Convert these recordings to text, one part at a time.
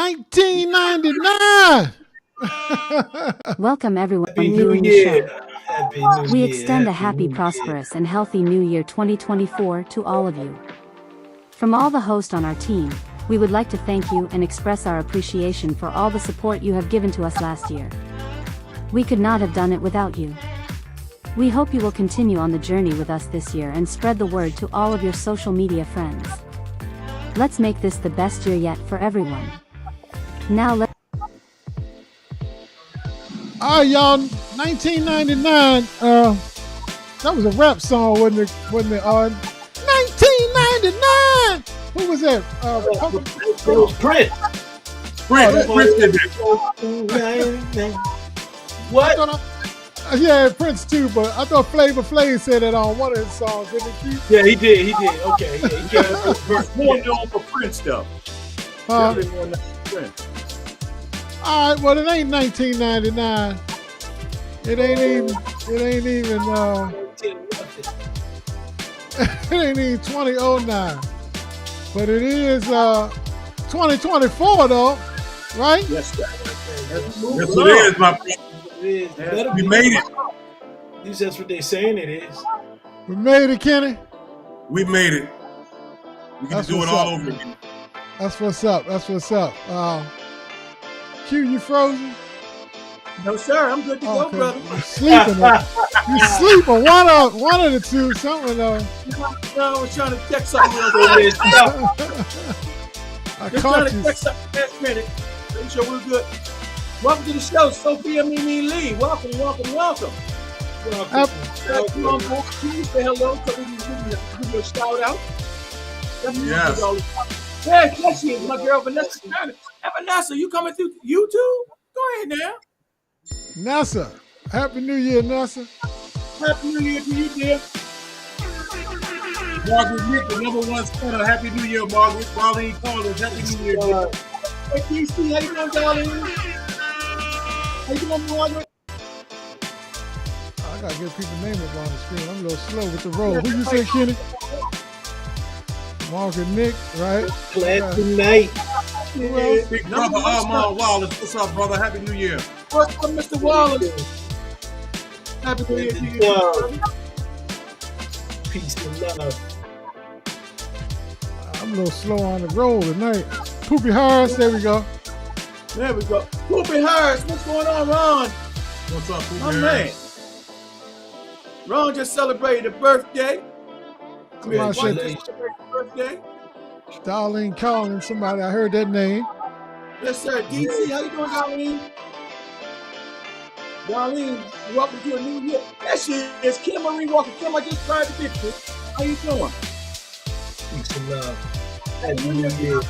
$19.99. Welcome everyone Happy New viewing the Year. show. Happy New We Year. extend a Happy happy, New prosperous, and healthy New Year 2024 to all of you. From all the hosts on our team, we would like to thank you and express our appreciation for all the support you have given to us last year. We could not have done it without you. We hope you will continue on the journey with us this year and spread the word to all of your social media friends. Let's make this the best year yet for everyone. Now let's... All right, y'all, 1999. That was a rap song, wasn't it? 1999. Who was that? It was Prince. Prince did that. What? Yeah, Prince too, but I thought Flavor Flav said it on one of his songs, didn't he? Yeah, he did. Okay. Yeah, he got it. More known for Prince though. Really more known for Prince. All right, well, it ain't 1999. It ain't even. It ain't even 2009. But it is 2024 though, right? Yes, sir. Yes, it is, my friend. It is. We made it. At least that's what they're saying it is. We made it, Kenny. We made it. We get That's to do it what's all up. over again. That's what's up. That's what's up. Q, you frozen? No, sir. I'm good to go, Okay. brother. You sleeping? You sleeping? One of the two. Something. No, I was trying to check something else over there. I Just caught trying to you. check something last minute. Make sure we're good. Welcome to the show, Sophia Mimi Lee. Welcome. Happy- Come on, boy. Please say hello so we can give you a shout out. Yes. There she is, my girl Vanessa Turner. Hey, Vanessa, you coming through YouTube? Go ahead now. NASA. Happy New Year, NASA. Happy New Year to you, dear. Margaret Nick, the #1 stunner. Happy New Year, Margaret. Marlene Collins. Happy New Year. Hey, DC, how you doing, darling? How you doing, Margaret? I gotta get people's name up on the screen. I'm a little slow with the roll. Who you say, Kenny? Margaret Nick, right? Glad tonight. Who else? Big brother Armand Wallace. What's up, brother? Happy New Year. What's up, Mr. Wallace? Happy New Year to you. Peace and love. I'm a little slow on the roll tonight. Poopy Harris, there we go. There we go. Poopy Harris, what's going on, Ron? What's up, Pooh My Bear? man. Ron just celebrated a birthday. Somebody said Celebrated a birthday. Darlene Collins, somebody, I heard that name. Yes, sir. DC, how you doing, Darlene? Darlene, welcome to a new year. That shit is Kim Marie Walker. Kim, I just tried to picture. How you doing? Peace and love. Happy New Year.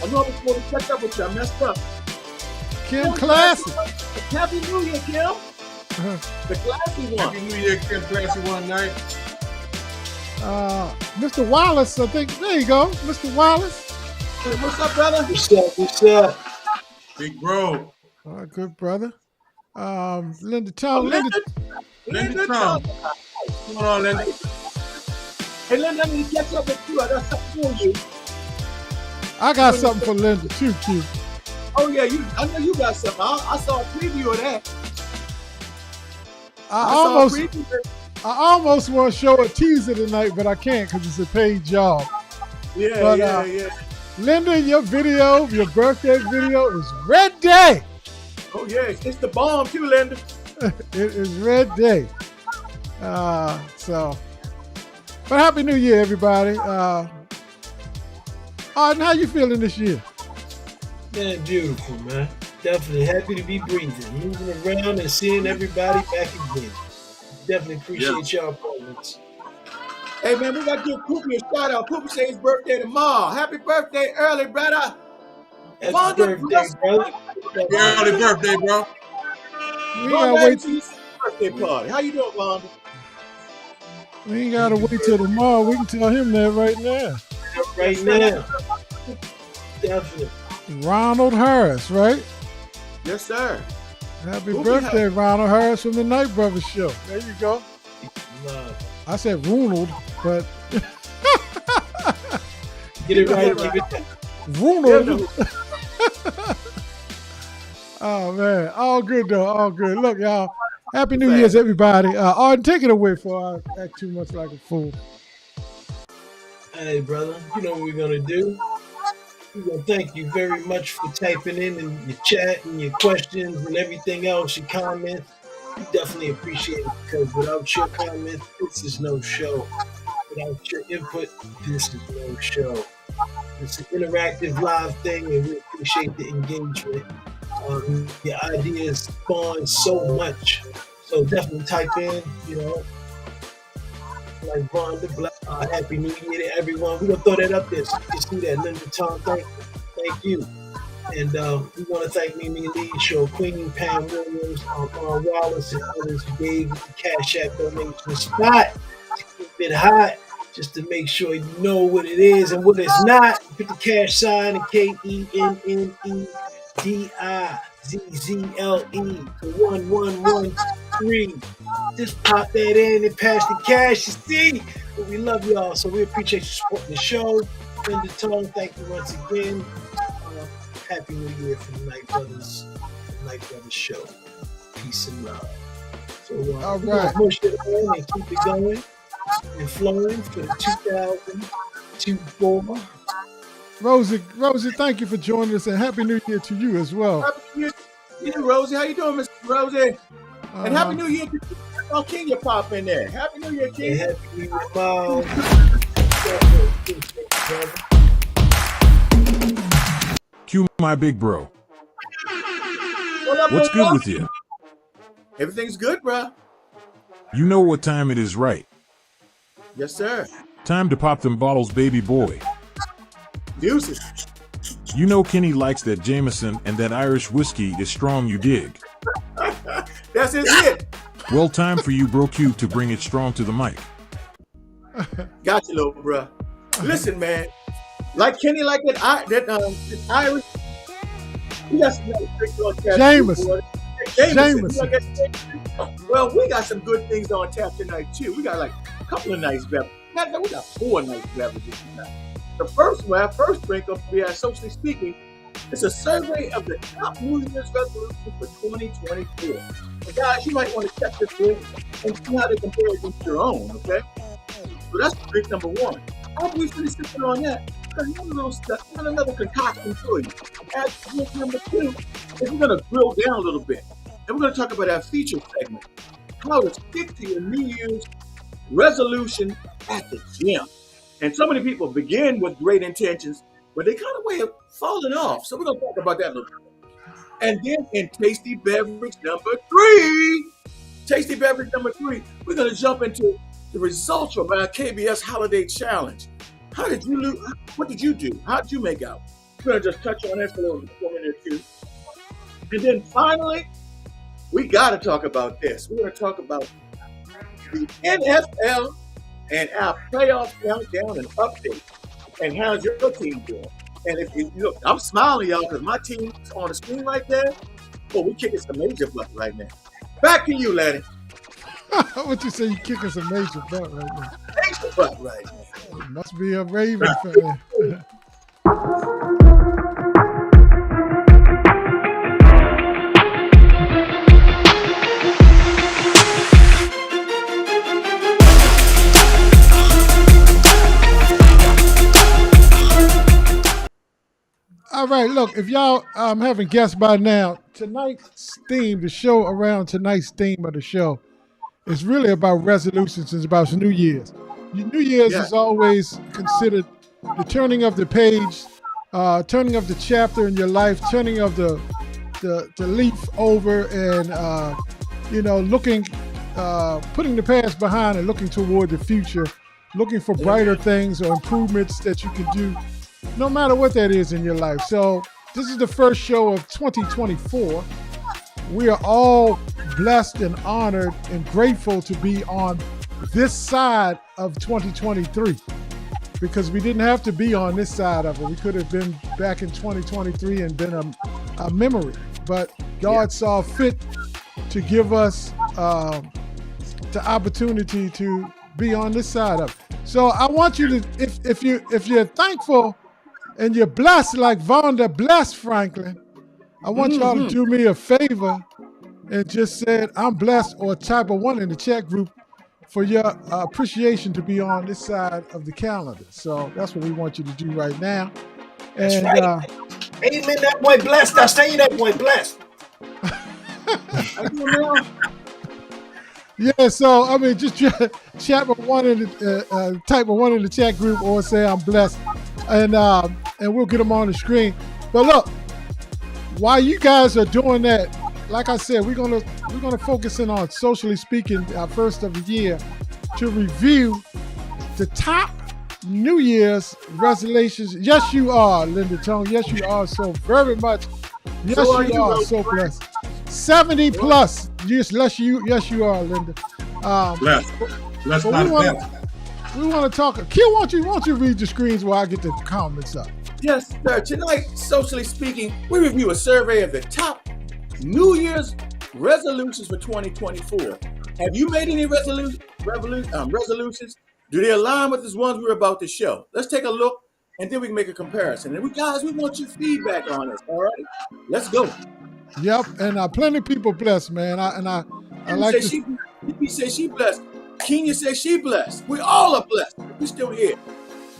I know I was supposed to catch up with you. I messed up. Kim Classic. Happy New Year, Kim. The classy one. Happy New Year, Kim Classy one night. Mr. Wallace, I think, there you go. Mr. Wallace. Hey, what's up, brother? What's up? Big bro. All right, good brother. Linda Town. Linda Trump. What's going on, Linda? Hey, Linda, I need to catch up with you. I got something for you. I got something for Linda too, Q. Oh, yeah, I know you got something. I saw a preview of that. I almost want to show a teaser tonight, but I can't because it's a paid job. Yeah, But, yeah. Linda, your video, your birthday video is ready. Oh yeah, it's the bomb too, Linda. It is Red Day. But Happy New Year, everybody. Arden, how you feeling this year? Man, beautiful, man. Definitely happy to be breathing, moving around and seeing everybody back again. Definitely appreciate y'all presence. Hey man, we gotta give Poopy a shout out. Poopy say his birthday tomorrow. Happy birthday early, brother. Happy Vonda, birthday, brother. Yeah, early birthday, bro. We Vonda, gotta wait. to your birthday party. How you doing, Vonda? We ain't gotta wait till tomorrow. We can tell him that right now. Right now. Definitely. Ronald Harris, right? Yes, sir. Happy Poopy birthday, Ronald Harris from the Night Brothers show. There you go. Love. I said Ronald, but Get it right, keep it down. Ronald. Oh man, all good though, all good. Look, y'all, Happy New Year's, everybody. Arden, take it away before I act too much like a fool. Hey, brother, you know what we're going to do? We're going to thank you very much for typing in and your chat and your questions and everything else, your comments. We definitely appreciate it because without your comments, this is no show. Without your input, this is no show. It's an interactive live thing and we appreciate the engagement. Your ideas spawn so much. So definitely type in, you know, like Vonda, Happy New Year to everyone. We're going to throw that up there so you can see that. Linda Tom, thank you. And we want to thank Mimi Lee, Show Queen, Pam Williams, Ron Wallace, and others who gave the Cash App donation spot. It's been hot just to make sure you know what it is and what it's not. Put the cash sign and KENNEDIZZLE to 1113. Just pop that in and pass the cash, you see. But we love y'all, so we appreciate you supporting the show. Linda Tone, thank you once again. Happy New Year from the Night Brothers show. Peace and love. So All we're right. gonna push it on and keep it going and flowing for the 2024. Rosie, thank you for joining us, and Happy New Year to you as well. Happy New Year to you, Rosie. How you doing, Miss Rosie? And Happy New Year to you. Oh, King, you pop in there. Happy New Year, King. And Happy New Year, Mom. Cue my big bro. What up, What's bro? good with you? Everything's good, bro. You know what time it is, right? Yes, sir. Time to pop them bottles, baby boy. Deuces. You know Kenny likes that Jameson and that Irish whiskey is strong, you dig. That's his hit. Well, time for you, Bro Q, to bring it strong to the mic. Got you, little bro. Listen, man. Like Kenny, like that Irish. We got some nice drinks on tap. Jameson. Jameson. You like that? Well, we got some good things on tap tonight too. We got like a couple of nice beverages. We got 4 nice beverages tonight. The first drink will be, socially speaking, it's a survey of the top New Year's resolutions for 2024. So guys, you might want to check this in and see how they compare against your own, okay? So that's drink number 1. After we finish sipping on that, there's another concoction for you. As drink number 2, is we're going to drill down a little bit. And we're going to talk about our feature segment, how to stick to your New Year's resolution at the gym. And so many people begin with great intentions, but they kind of way of falling off. So we're going to talk about that a little bit. And then in tasty beverage number 3, we're going to jump into the results from our KBS Holiday Challenge. How did you lose? What did you do? How did you make out? We're going to just touch on this for a little minute or two. And then finally, we got to talk about this. We're going to talk about the NFL and our playoff countdown and update. And how's your team doing? And if you look, I'm smiling, y'all, because my team's on the screen right there. Oh, we kicking some major butt right now. Back to you, Laddie. What you say? You kicking some major butt right now? Major butt right now. Must be a Raven fan. All right, look, if y'all haven't guessed by now, tonight's theme, the show around tonight's theme of the show, is really about resolutions. It's about New Year's. New Year's is always considered the turning of the page, turning of the chapter in your life, turning of the leaf over, and looking, putting the past behind and looking toward the future, looking for brighter things or improvements that you can do, no matter what that is in your life. So this is the first show of 2024. We are all blessed and honored and grateful to be on this side of 2023, because we didn't have to be on this side of it. We could have been back in 2023 and been a memory, but God saw fit to give us the opportunity to be on this side of it. So I want you to, if you're thankful and you're blessed like Vonda blessed Franklin, I want y'all to do me a favor and just say, I'm blessed, or type a 1 in the chat group for your appreciation to be on this side of the calendar. So that's what we want you to do right now. That's right. Amen. That boy blessed. I say that boy blessed. Yeah, so I mean, just type a 1 in the chat group, or say I'm blessed, and we'll get them on the screen. But look, while you guys are doing that, like I said, we're gonna focus in on Socially Speaking, our first of the year, to review the top New Year's resolutions. Yes, you are, Linda Tone. Yes, you are so very much. Yes, you are so blessed. 70 plus. Yes, you are, Linda. Blessed. We want to talk. Q, won't you read the screens while I get the comments up? Yes, sir. Tonight, Socially Speaking, we review a survey of the top New Year's resolutions for 2024. Have you made any resolutions? Do they align with the ones we're about to show? Let's take a look, and then we can make a comparison. And we want your feedback on this. All right, let's go. Yep, and plenty of people blessed, man. I like to. He said she blessed. Kenya said she blessed. We all are blessed. We still here.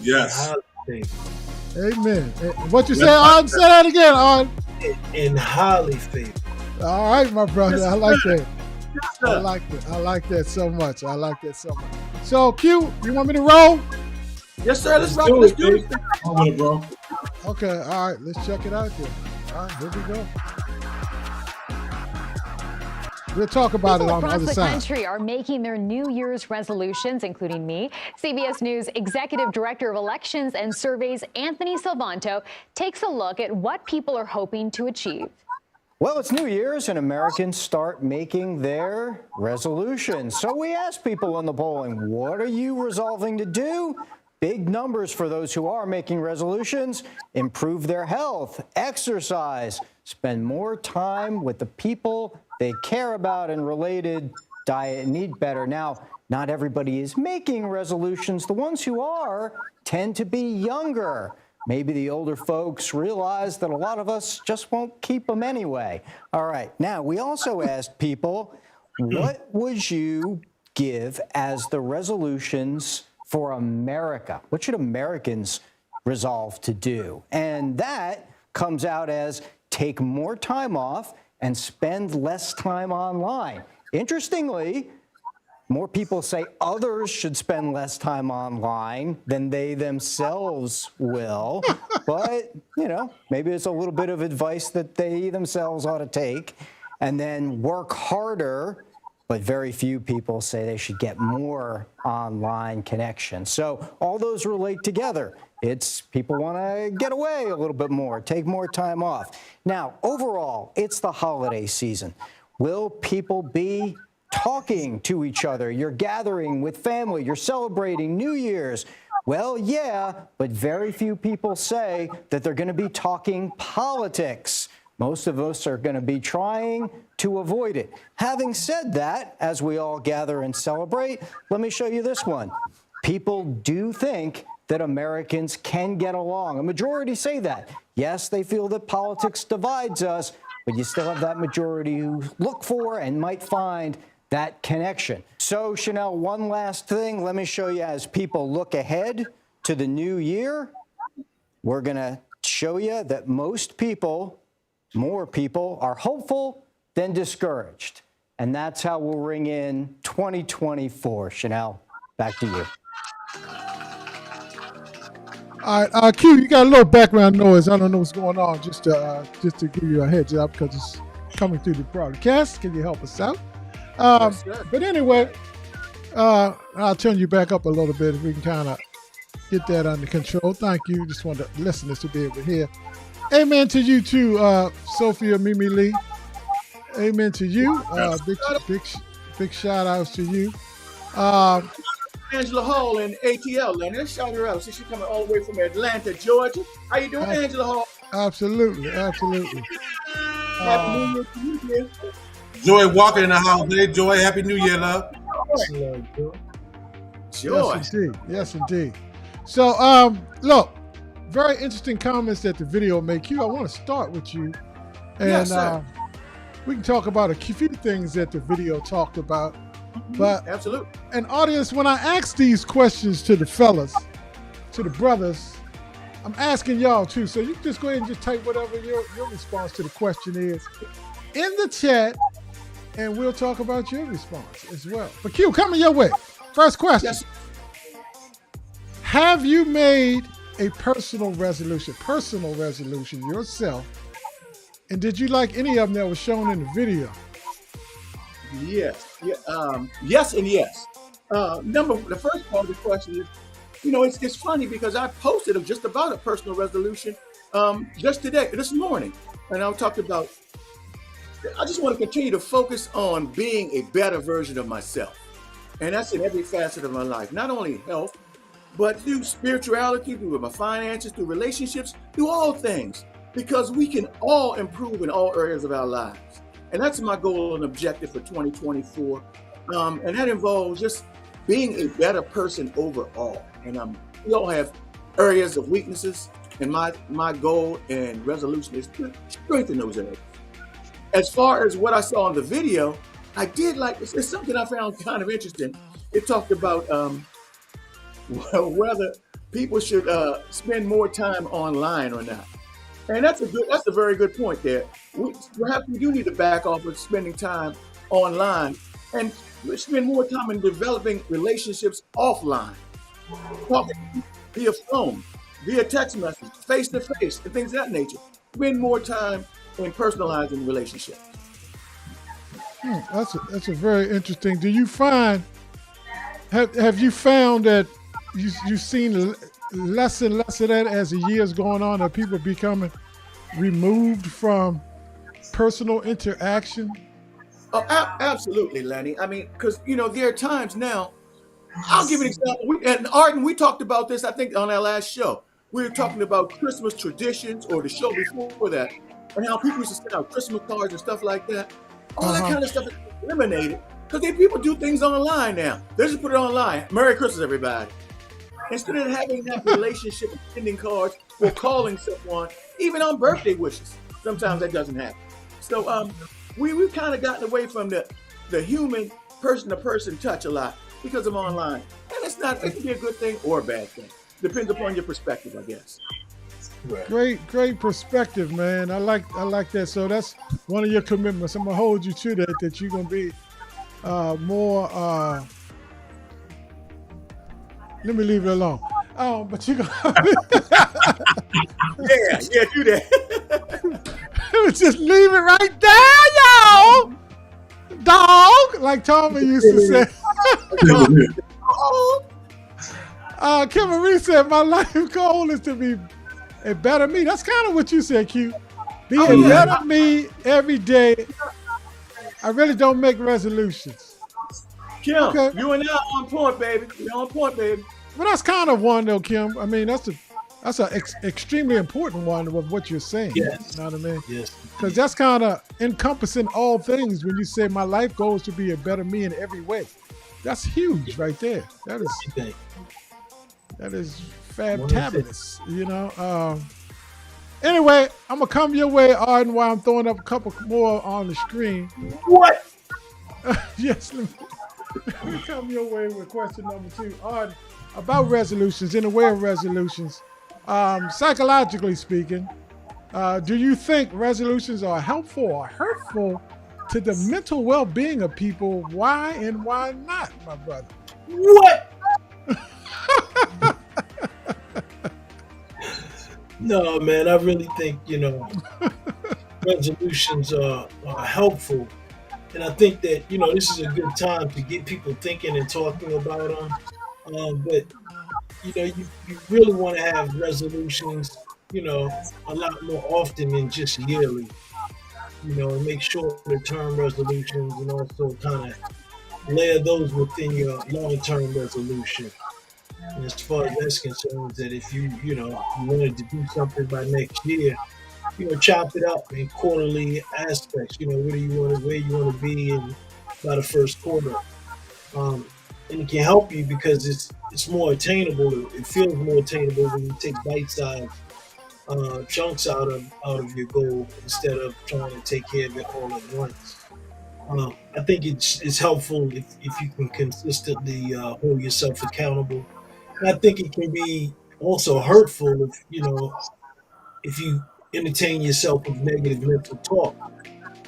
Yes. Amen. What you say, On? Say that again, On. In highly favored. All right, my brother. Yes, I like that. Yes, I like that so much. So, Q, you want me to roll? Yes, sir. Let's rock. Let's do it. I'm with it, bro. Okay. All right. Let's check it out then. All right. Here we go. We'll talk about it on the other side. People across the country are making their New Year's resolutions, including me. CBS News Executive Director of Elections and Surveys, Anthony Salvanto, takes a look at what people are hoping to achieve. Well, it's New Year's and Americans start making their resolutions. So we asked people in the polling, what are you resolving to do? Big numbers for those who are making resolutions: improve their health, exercise, spend more time with the people they care about and related, diet, and eat better. Now, not everybody is making resolutions. The ones who are tend to be younger. Maybe the older folks realize that a lot of us just won't keep them anyway. All right. Now, we also asked people, what would you give as the resolutions for America? What should Americans resolve to do? And that comes out as take more time off and spend less time online. Interestingly, more people say others should spend less time online than they themselves will. But, maybe it's a little bit of advice that they themselves ought to take. And then work harder, but very few people say they should get more online connection. So all those relate together. It's people want to get away a little bit more, take more time off. Now, overall, it's the holiday season. Will people be talking to each other? You're gathering with family. You're celebrating New Year's. Well, yeah, but very few people say that they're going to be talking politics. Most of us are going to be trying to avoid it. Having said that, as we all gather and celebrate, let me show you this one. People do think that Americans can get along. A majority say that. Yes, they feel that politics divides us, but you still have that majority who look for and might find that connection. So, Chanel, one last thing. Let me show you as people look ahead to the new year. We're going to show you that most people more people are hopeful than discouraged. And that's how we'll ring in 2024. Chanel, back to you. All right, Q, you got a little background noise. I don't know what's going on. Just to give you a heads up because it's coming through the broadcast. Can you help us out? But anyway, I'll turn you back up a little bit if we can kind of get that under control. Thank you. Just want the listeners to be able to hear. Amen to you too, Sophia Mimi Lee. Amen to you. Big shout outs to you. Angela Hall in ATL, Lenny. Let's shout her out. She's coming all the way from Atlanta, Georgia. How you doing, Angela Hall? Absolutely. Happy New Year to you, dear. Joy Walker in the house. Hey, Joy. Happy New Year, love. Joy. Yes, indeed. So, look, very interesting comments that the video make. You, I want to start with you. And Yes, sir. we can talk about a few things that the video talked about. But Absolutely. an audience, when I ask these questions to the fellas, to the brothers, I'm asking y'all too. So you can just go ahead and just type whatever your response to the question is in the chat, and we'll talk about your response as well. But Q, coming your way. First question. Yes. Have you made a personal resolution yourself? And did you like any of them that was shown in the video? Yes. Yes and yes. The first part of the question is, it's funny because I posted just about a personal resolution just this morning. And I talked about, I just want to continue to focus on being a better version of myself. And that's in every facet of my life, not only health, but through spirituality, through my finances, through relationships, through all things, because we can all improve in all areas of our lives. And that's my goal and objective for 2024. And that involves just being a better person overall. And we all have areas of weaknesses. And my goal and resolution is to strengthen those areas. As far as what I saw in the video, I did like, it's something I found kind of interesting. It talked about whether people should spend more time online or not. And that's a very good point there. Perhaps we do need to back off of spending time online and spend more time in developing relationships offline, talking via phone, via text message, face to face, and things of that nature. Spend more time in personalizing relationships. That's a very interesting. Do you find? Have you found that you've seen less and less of that as the years going on? Are people becoming removed from personal interaction? Oh, absolutely, Lenny. I mean, because there are times now. I'll give you an example. And Arden, we talked about this, I think, on our last show. We were talking about Christmas traditions, or the show before that, and how people used to send out Christmas cards and stuff like that. All that kind of stuff is eliminated because people do things online now. They just put it online. Merry Christmas, everybody. Instead of having that relationship of sending cards or calling someone, even on birthday wishes, sometimes that doesn't happen. So we've kind of gotten away from the human person-to-person touch a lot because of online. And it can be a good thing or a bad thing. Depends upon your perspective, I guess. Great perspective, man. I like that. So that's one of your commitments. I'm gonna hold you to that you're gonna be more. Let me leave it alone. But you're gonna yeah, do that. just leave it right there, y'all. Dog, like Tommy used to say. Kim Marie said, "My life goal is to be a better me." That's kind of what you said, Q. Be a better me every day. I really don't make resolutions. Kim, okay. You and I are on point, baby. You're on point, baby. But that's kind of one, though, Kim. I mean, that's an extremely important one of what you're saying. Yes. You know what I mean? Yes. Because that's kind of encompassing all things when you say my life goal is to be a better me in every way. That's huge right there. That is fantabulous, Anyway, I'm going to come your way, Arden, while I'm throwing up a couple more on the screen. What? Yes, let me come your way with question number 2. Arden, about resolutions, in the way of resolutions, psychologically speaking, Do you think resolutions are helpful or hurtful to the mental well-being of people? Why and why not, my brother? What? No, man, I really think, resolutions are helpful. And I think that, this is a good time to get people thinking and talking about them. But, you really want to have resolutions, a lot more often than just yearly. And make sure to term resolutions and also kind of layer those within your long-term resolution. And as far as that's concerned, that if you wanted to do something by next year, chop it up in quarterly aspects. Where you want to be in by the first quarter, and it can help you because it's more attainable. It feels more attainable when you take bite-sized chunks out of your goal instead of trying to take care of it all at once. I think it's helpful if you can consistently hold yourself accountable. And I think it can be also hurtful if you entertain yourself with negative mental talk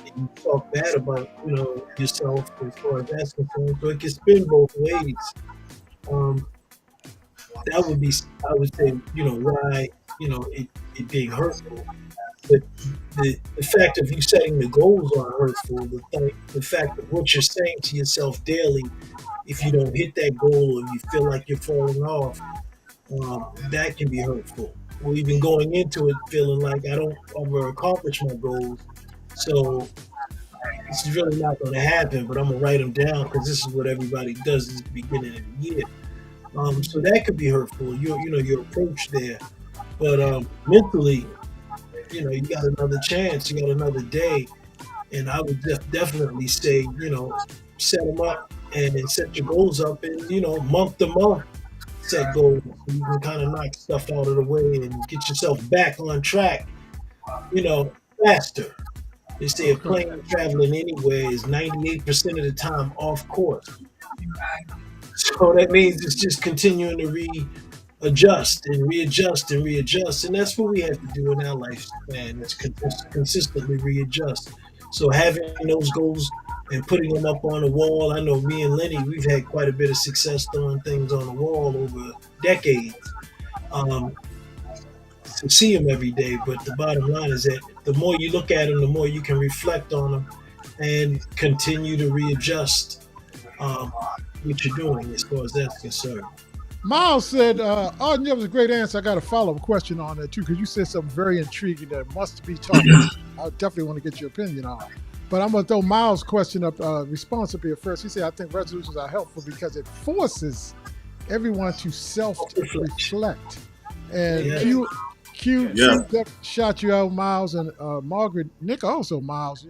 and you talk bad about yourself as far as that's concerned. So it can spin both ways. That would be, I would say, why it being hurtful. But the fact of you setting the goals are hurtful. The fact of what you're saying to yourself daily, if you don't hit that goal or you feel like you're falling off, that can be hurtful. Or even going into it feeling like I don't ever accomplish my goals, so it's really not going to happen. But I'm gonna write them down because this is what everybody does at the beginning of the year. So that could be hurtful. Your approach there, but mentally, you got another chance, you got another day, and I would definitely say, set them up and set your goals up, and month to month set goals so you can kind of knock stuff out of the way and get yourself back on track, faster. They say a plane traveling anyway is 98% of the time off course. So that means it's just continuing to readjust, and that's what we have to do in our lifespan. It's consistently readjust. So having those goals and putting them up on the wall. I know me and Lenny, we've had quite a bit of success throwing things on the wall over decades. To see them every day, but the bottom line is that the more you look at them, the more you can reflect on them and continue to readjust what you're doing as far as that's concerned. Miles said, Arden, that was a great answer. I got a follow-up question on that too, because you said something very intriguing that must be talked about. I definitely want to get your opinion on it. But I'm going to throw Miles' question up, response up here first. He said, I think resolutions are helpful because it forces everyone to self-reflect. And Q shot you out, Miles, and Margaret, Nick also, Miles,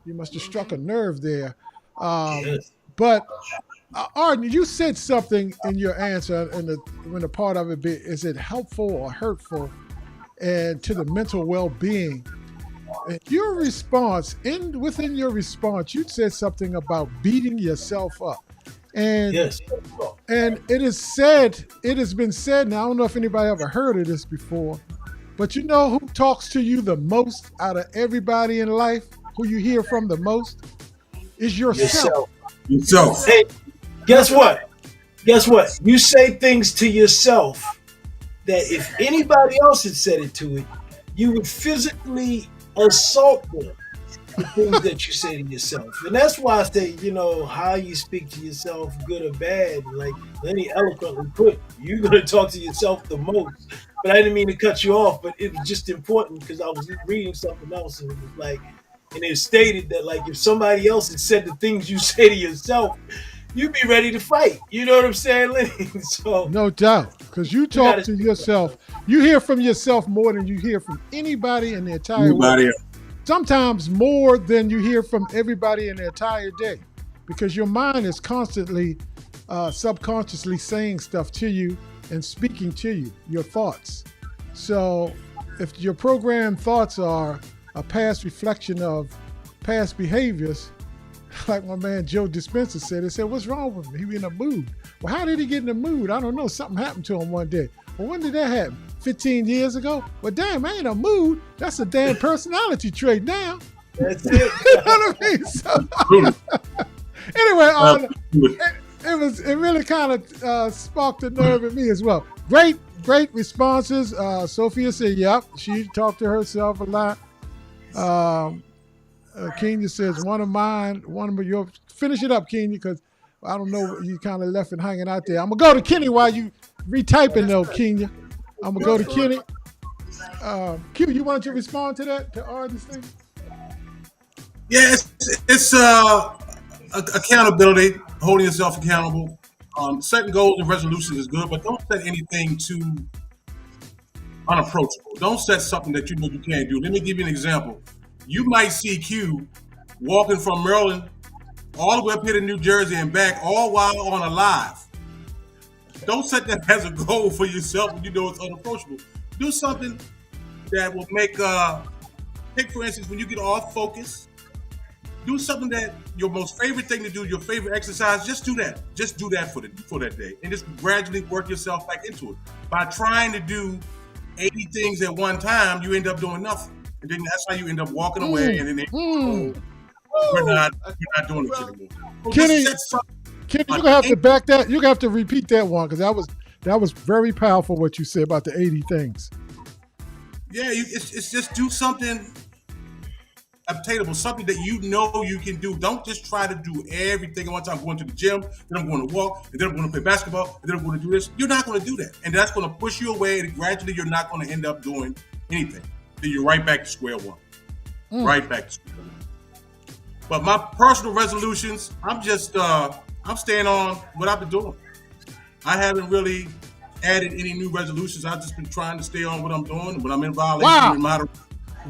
you must have struck a nerve there. But Arden, you said something in your answer, and when the part of it be, is it helpful or hurtful and to the mental well-being? And your response, within your response, you said something about beating yourself up. And and it has been said, and I don't know if anybody ever heard of this before, but you know who talks to you the most out of everybody in life, who you hear from the most, is yourself. Hey, guess what? You say things to yourself that if anybody else had said it to it, you would physically assault them. The things that you say to yourself. And that's why I say, how you speak to yourself, good or bad, like Lenny eloquently put, you're going to talk to yourself the most. But I didn't mean to cut you off, but it was just important because I was reading something else and it was like, and it stated that like if somebody else had said the things you say to yourself, you'd be ready to fight. You know what I'm saying, Lenny? So no doubt, because you talk to yourself. You hear from yourself more than you hear from anybody in the entire world. Sometimes more than you hear from everybody in the entire day, because your mind is constantly, subconsciously saying stuff to you and speaking to you, your thoughts. So if your programmed thoughts are a past reflection of past behaviors, like my man Joe Dispenza said, they said, what's wrong with him? He in a mood. Well, how did he get in the mood? I don't know. Something happened to him one day. Well, when did that happen? 15 years ago? Well, damn, I ain't a mood. That's a damn personality trait now. That's it. You know what I mean? So, anyway, it really kind of sparked a nerve in me as well. Great responses. Sophia said, yep, she talked to herself a lot. Kenya says, one of your, finish it up, Kenya, because I don't know, you kind of left it hanging out there. I'm going to go to Kenny while you retyping though, Kenya. I'm going to go to Kenny. Q, you wanted to respond to that, to Arden's thing? Yeah, it's accountability, holding yourself accountable. Setting goals and resolutions is good, but don't set anything too unapproachable. Don't set something that you know you can't do. Let me give you an example. You might see Q walking from Maryland all the way up here to New Jersey and back, all while on a live. Don't set that as a goal for yourself when you know it's unapproachable. Do something that will make, take for instance, when you get off focus, do something that your most favorite thing to do, your favorite exercise, just do that. Just do that for that day. And just gradually work yourself back into it. By trying to do 80 things at one time, you end up doing nothing. And then that's how you end up walking away and then we're not doing it anymore. So Kenny, you're gonna have to back that. You're gonna have to repeat that one because that was very powerful what you said about the 80 things. Yeah, it's just do something obtainable, something that you know you can do. Don't just try to do everything at one time. I'm going to the gym, then I'm going to walk, and then I'm going to play basketball, and then I'm going to do this. You're not going to do that. And that's going to push you away, and gradually you're not going to end up doing anything. Then you're right back to square one. Right back to square one. But my personal resolutions, I'm staying on what I've been doing. I haven't really added any new resolutions. I've just been trying to stay on what I'm doing. When I'm in violation,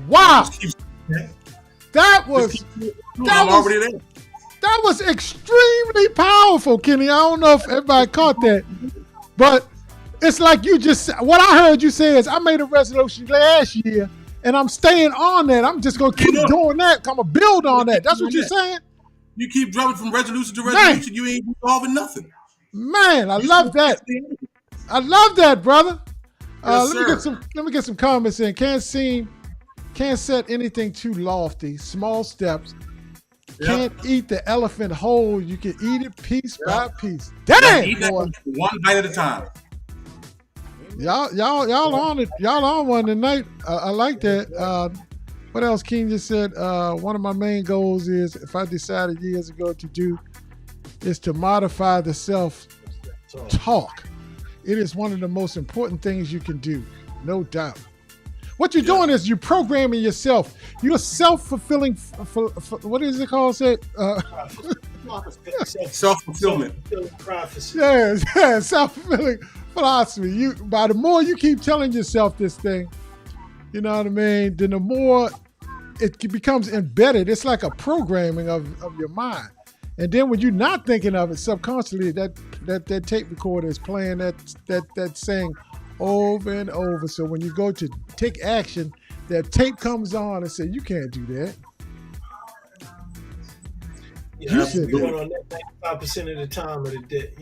Wow. That was extremely powerful, Kenny. I don't know if everybody caught that, but it's like what I heard you say is I made a resolution last year and I'm staying on that. I'm just going to keep doing that. I'm going to build on that. That's what you're saying? You keep jumping from resolution to resolution. You ain't resolving nothing. Man, I love that. I love that, brother. Yes, let me get some comments in. Can't set anything too lofty. Small steps. Can't eat the elephant whole. You can eat it piece by piece. Damn, eat that one bite at a time. Y'all on it. Y'all on one tonight. I like that. What else? King just said. One of my main goals is, if I decided years ago to do, is to modify the self-talk. It is one of the most important things you can do, no doubt. What you're doing is you're programming yourself. You're self-fulfilling. What is it called? Self-fulfillment. Prophecy. Yeah, self-fulfilling philosophy. By the more you keep telling yourself this thing, you know what I mean, then the more it becomes embedded. It's like a programming of your mind. And then when you're not thinking of it subconsciously, that tape recorder is playing that saying over and over. So when you go to take action, that tape comes on and say, you can't do that. You should be doing on that 95% of the time of the day.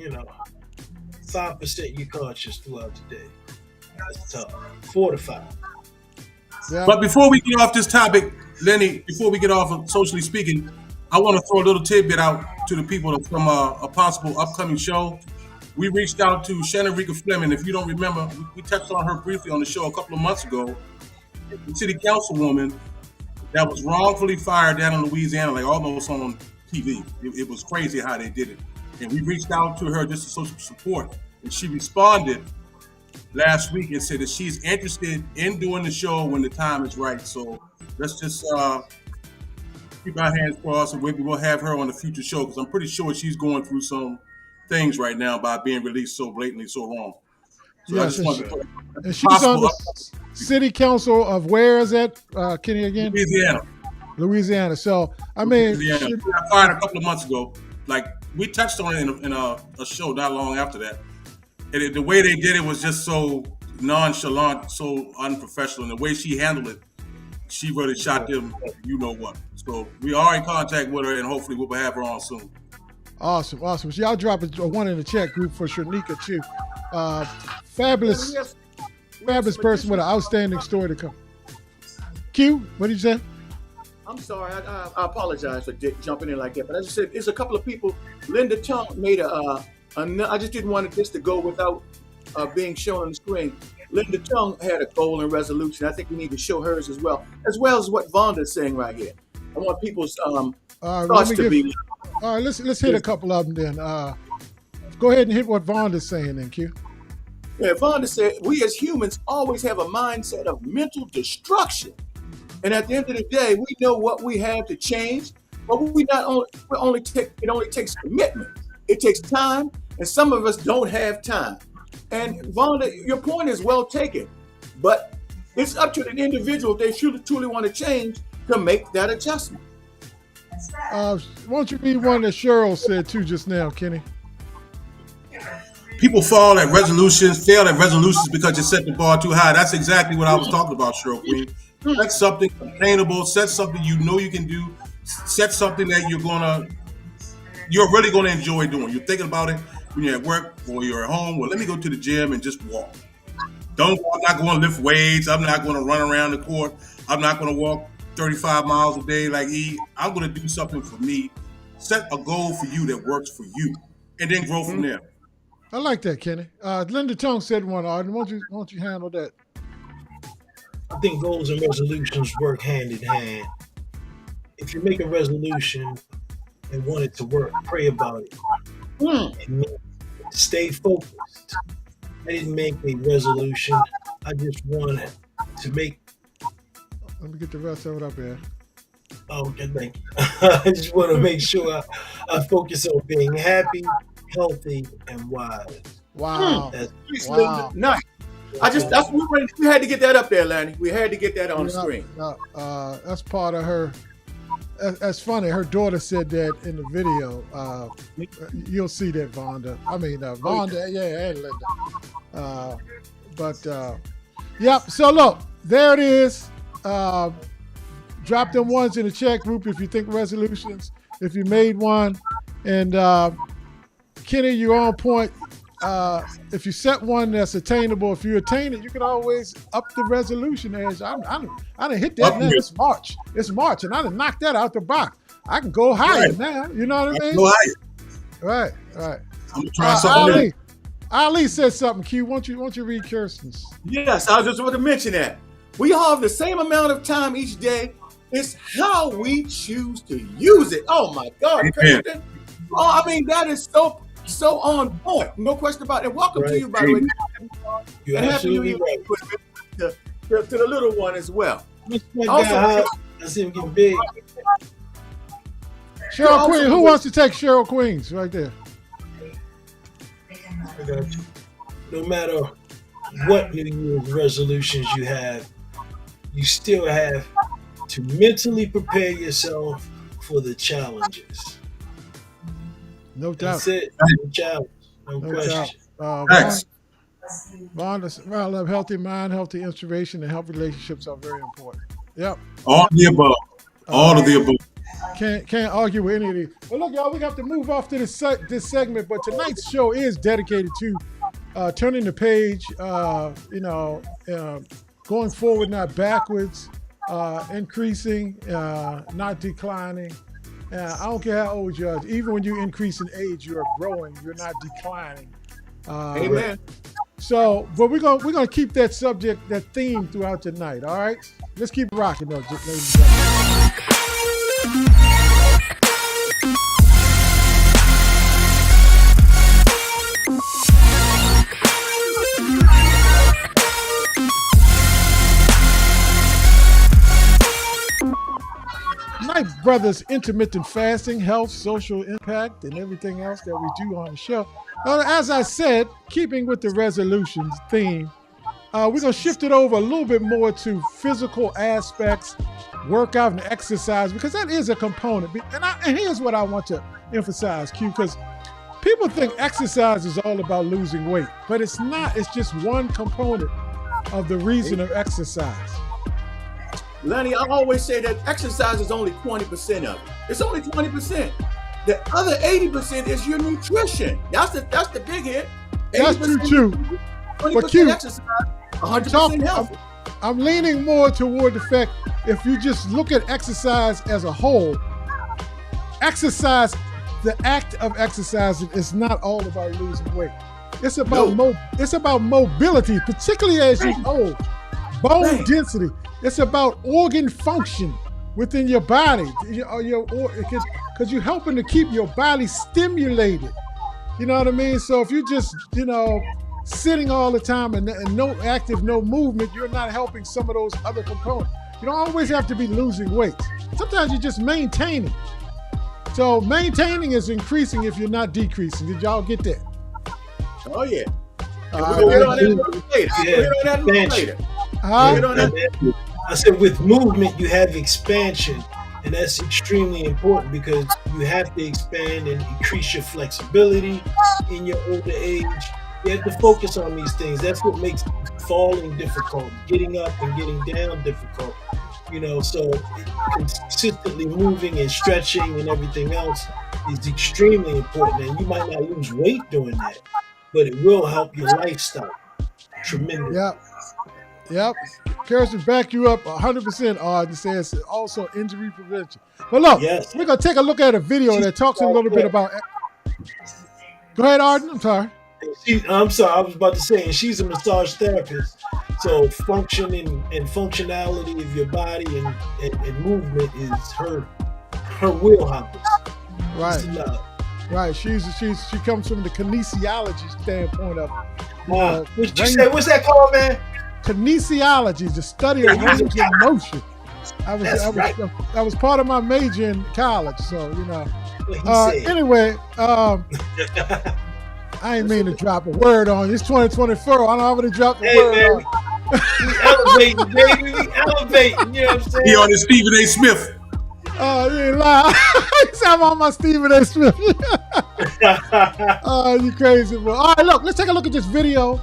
5% you're conscious throughout the day. That's tough. 4 to 5. Yeah. But before we get off this topic, Lenny, before we get off of socially speaking, I want to throw a little tidbit out to the people from a possible upcoming show. We reached out to Shanarika Fleming. If you don't remember, we touched on her briefly on the show a couple of months ago. The city councilwoman that was wrongfully fired down in Louisiana, like almost on TV. It was crazy how they did it. And we reached out to her just to social support. And she responded last week and said that she's interested in doing the show when the time is right. So let's just keep our hands crossed, and maybe we'll have her on a future show, because I'm pretty sure she's going through some things right now by being released so blatantly, so wrong. So yes, and she's on the city council of, where is that, Kenny, again? Louisiana. So, I mean, she got fired a couple of months ago. Like, we touched on it in a show not long after that. And the way they did it was just so nonchalant, so unprofessional. And the way she handled it she really shot them, you know what. So we are in contact with her, and hopefully we'll have her on soon. Awesome. So y'all drop a one in the chat group for Shanika too. Fabulous person with an outstanding story to come. Q, what did you say? I'm sorry, I apologize for jumping in like that, but as I said, there's a couple of people. Linda Chung made I just didn't want this to go without being shown on the screen. Linda Chung had a goal and resolution. I think we need to show hers as well as what Vonda's saying right here. I want people's thoughts to be. All right, let's hit a couple of them then. Go ahead and hit what Vonda's saying then, Q. Yeah, Vonda said, we as humans always have a mindset of mental destruction. And at the end of the day, we know what we have to change, but it only takes commitment. It takes time, and some of us don't have time. And Vonda, your point is well taken, but it's up to the individual if they truly want to change to make that adjustment. Why don't you read one that Cheryl said too just now, Kenny? People fail at resolutions because you set the bar too high. That's exactly what I was talking about, Cheryl Queen. Set something attainable, set something you know you can do, set something that you're really gonna enjoy doing. You're thinking about it when you're at work or you're at home. Well, let me go to the gym and just walk. I'm not going to lift weights. I'm not going to run around the court. I'm not going to walk 35 miles a day like E. I'm going to do something for me. Set a goal for you that works for you, and then grow from there. I like that, Kenny. Linda Tongue said one, Arden. Why don't you handle that? I think goals and resolutions work hand in hand. If you make a resolution and want it to work, pray about it. And stay focused. I didn't make a resolution. I just wanted to make. Let me get the rest of it up here. Okay, thank you. I just want to make sure I focus on being happy, healthy, and wise. Wow. Wow. Nice. We had to get that up there, Lanny. We had to get that on the screen. That's part of her. That's funny. Her daughter said that in the video. You'll see that, Vonda. I mean, Vonda, and Linda. Yep. So look, there it is. Drop them ones in the chat group if you think resolutions. If you made one, and Kenny, you're on point. If you set one that's attainable, if you attain it, you can always up the resolution. As I done hit that now. It's March, and I done knocked that out the box. I can go higher now. You know what I mean? Go higher. Right. I'm gonna try something. Ali said something. Q, won't you read Kirsten's? Yes, I was just about to mention that. We all have the same amount of time each day. It's how we choose to use it. Oh my God, Kirsten. Oh, I mean, that is so on point. No question about it. And welcome to you, by the way. You're and absolutely right. To the little one as well. I see him getting big. Cheryl Queen. Who wants to take Cheryl Queen's right there? I got you. No matter what New Year's resolutions you have, you still have to mentally prepare yourself for the challenges. No doubt. That's it. No challenge. No question. Vonda, healthy mind, healthy inspiration, and healthy relationships are very important. Yep. All of the above. All of the above. Can't argue with any of these. Well, look, y'all, we got to move off to this segment, but tonight's show is dedicated to turning the page, going forward, not backwards, increasing, not declining. I don't care how old you are. Even when you increase in age, you are growing. You're not declining. Amen. So, but we're gonna keep that subject, that theme throughout the night. All right, let's keep rocking, though, ladies and gentlemen. Knight Brothers intermittent fasting, health, social impact, and everything else that we do on the show. As I said, keeping with the resolutions theme, we're going to shift it over a little bit more to physical aspects, workout and exercise, because that is a component. And here's what I want to emphasize, Q, because people think exercise is all about losing weight, but it's not. It's just one component of the reason of exercise. Lenny, I always say that exercise is only 20% of it. It's only 20%. The other 80% is your nutrition. That's the big hit. That's true too. 20% exercise, 100% health. I'm leaning more toward the fact if you just look at exercise as a whole, exercise, the act of exercising is not all about losing weight. It's about it's about mobility, particularly as you old. Bone density. It's about organ function within your body. Because you're helping to keep your body stimulated. You know what I mean? So if you just, sitting all the time and no active, no movement, you're not helping some of those other components. You don't always have to be losing weight. Sometimes you're just maintaining. So maintaining is increasing if you're not decreasing. Did y'all get that? Oh, yeah. We'll get on that later. I said with movement, you have expansion. And that's extremely important because you have to expand and increase your flexibility in your older age. You have to focus on these things. That's what makes falling difficult, getting up and getting down difficult. So consistently moving and stretching and everything else is extremely important. And you might not lose weight doing that, but it will help your lifestyle tremendously. Yep. Kirsten, back you up 100%, Arden says also injury prevention. But look, we're going to take a look at a video that talks a little bit about. Go ahead, Arden. I'm sorry. I'm sorry. I was about to say, and she's a massage therapist. So function and functionality of your body and movement is her wheelhouse. Right. Right. She comes from the kinesiology standpoint of. What you say? What's that called, man? Kinesiology, the study of range of motion. I was part of my major in college, so anyway, I ain't mean to drop a word on you. It's 2024. I don't already dropped a word on you. We elevating, baby. We elevating. You know what I'm saying? He on his Stephen A. Smith. Oh, you ain't lying. I'm on my Stephen A. Smith. Oh, you crazy, bro. All right, look, let's take a look at this video.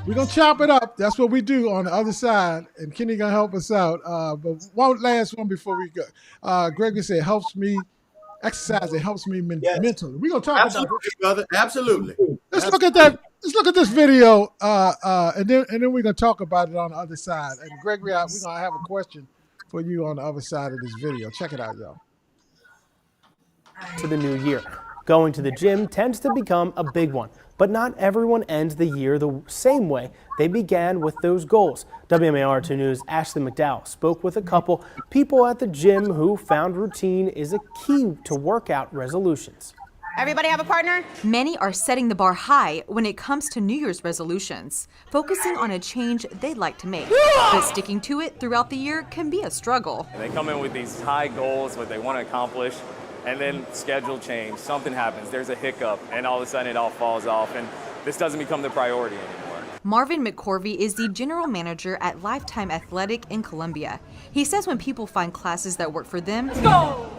We're going to chop it up. That's what we do on the other side, and Kenny going to help us out. But one last one before we go. Gregory said, helps me exercise. It helps me mentally. We're going to talk about it. Brother. Absolutely. Let's look at that. Let's look at this video, and then we're going to talk about it on the other side. And Gregory, we're going to have a question for you on the other side of this video. Check it out, y'all. To the new year. Going to the gym tends to become a big one, but not everyone ends the year the same way they began with those goals. WMAR2 News' Ashley McDowell spoke with a couple people at the gym who found routine is a key to workout resolutions. Everybody have a partner? Many are setting the bar high when it comes to New Year's resolutions, focusing on a change they'd like to make. But sticking to it throughout the year can be a struggle. They come in with these high goals, what they want to accomplish, and then schedule change, something happens, there's a hiccup, and all of a sudden it all falls off, and this doesn't become the priority anymore. Marvin McCorvey is the general manager at Lifetime Athletic in Columbia. He says when people find classes that work for them,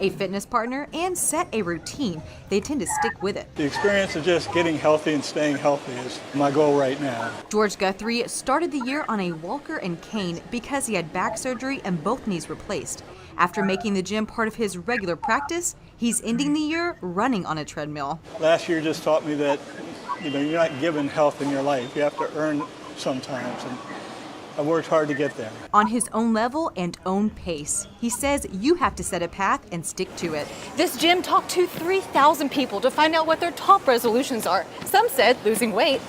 a fitness partner, and set a routine, they tend to stick with it. The experience of just getting healthy and staying healthy is my goal right now. George Guthrie started the year on a walker and cane because he had back surgery and both knees replaced. After making the gym part of his regular practice, he's ending the year running on a treadmill. Last year just taught me that, you're not given health in your life. You have to earn sometimes, and I worked hard to get there. On his own level and own pace, he says you have to set a path and stick to it. This gym talked to 3,000 people to find out what their top resolutions are. Some said losing weight,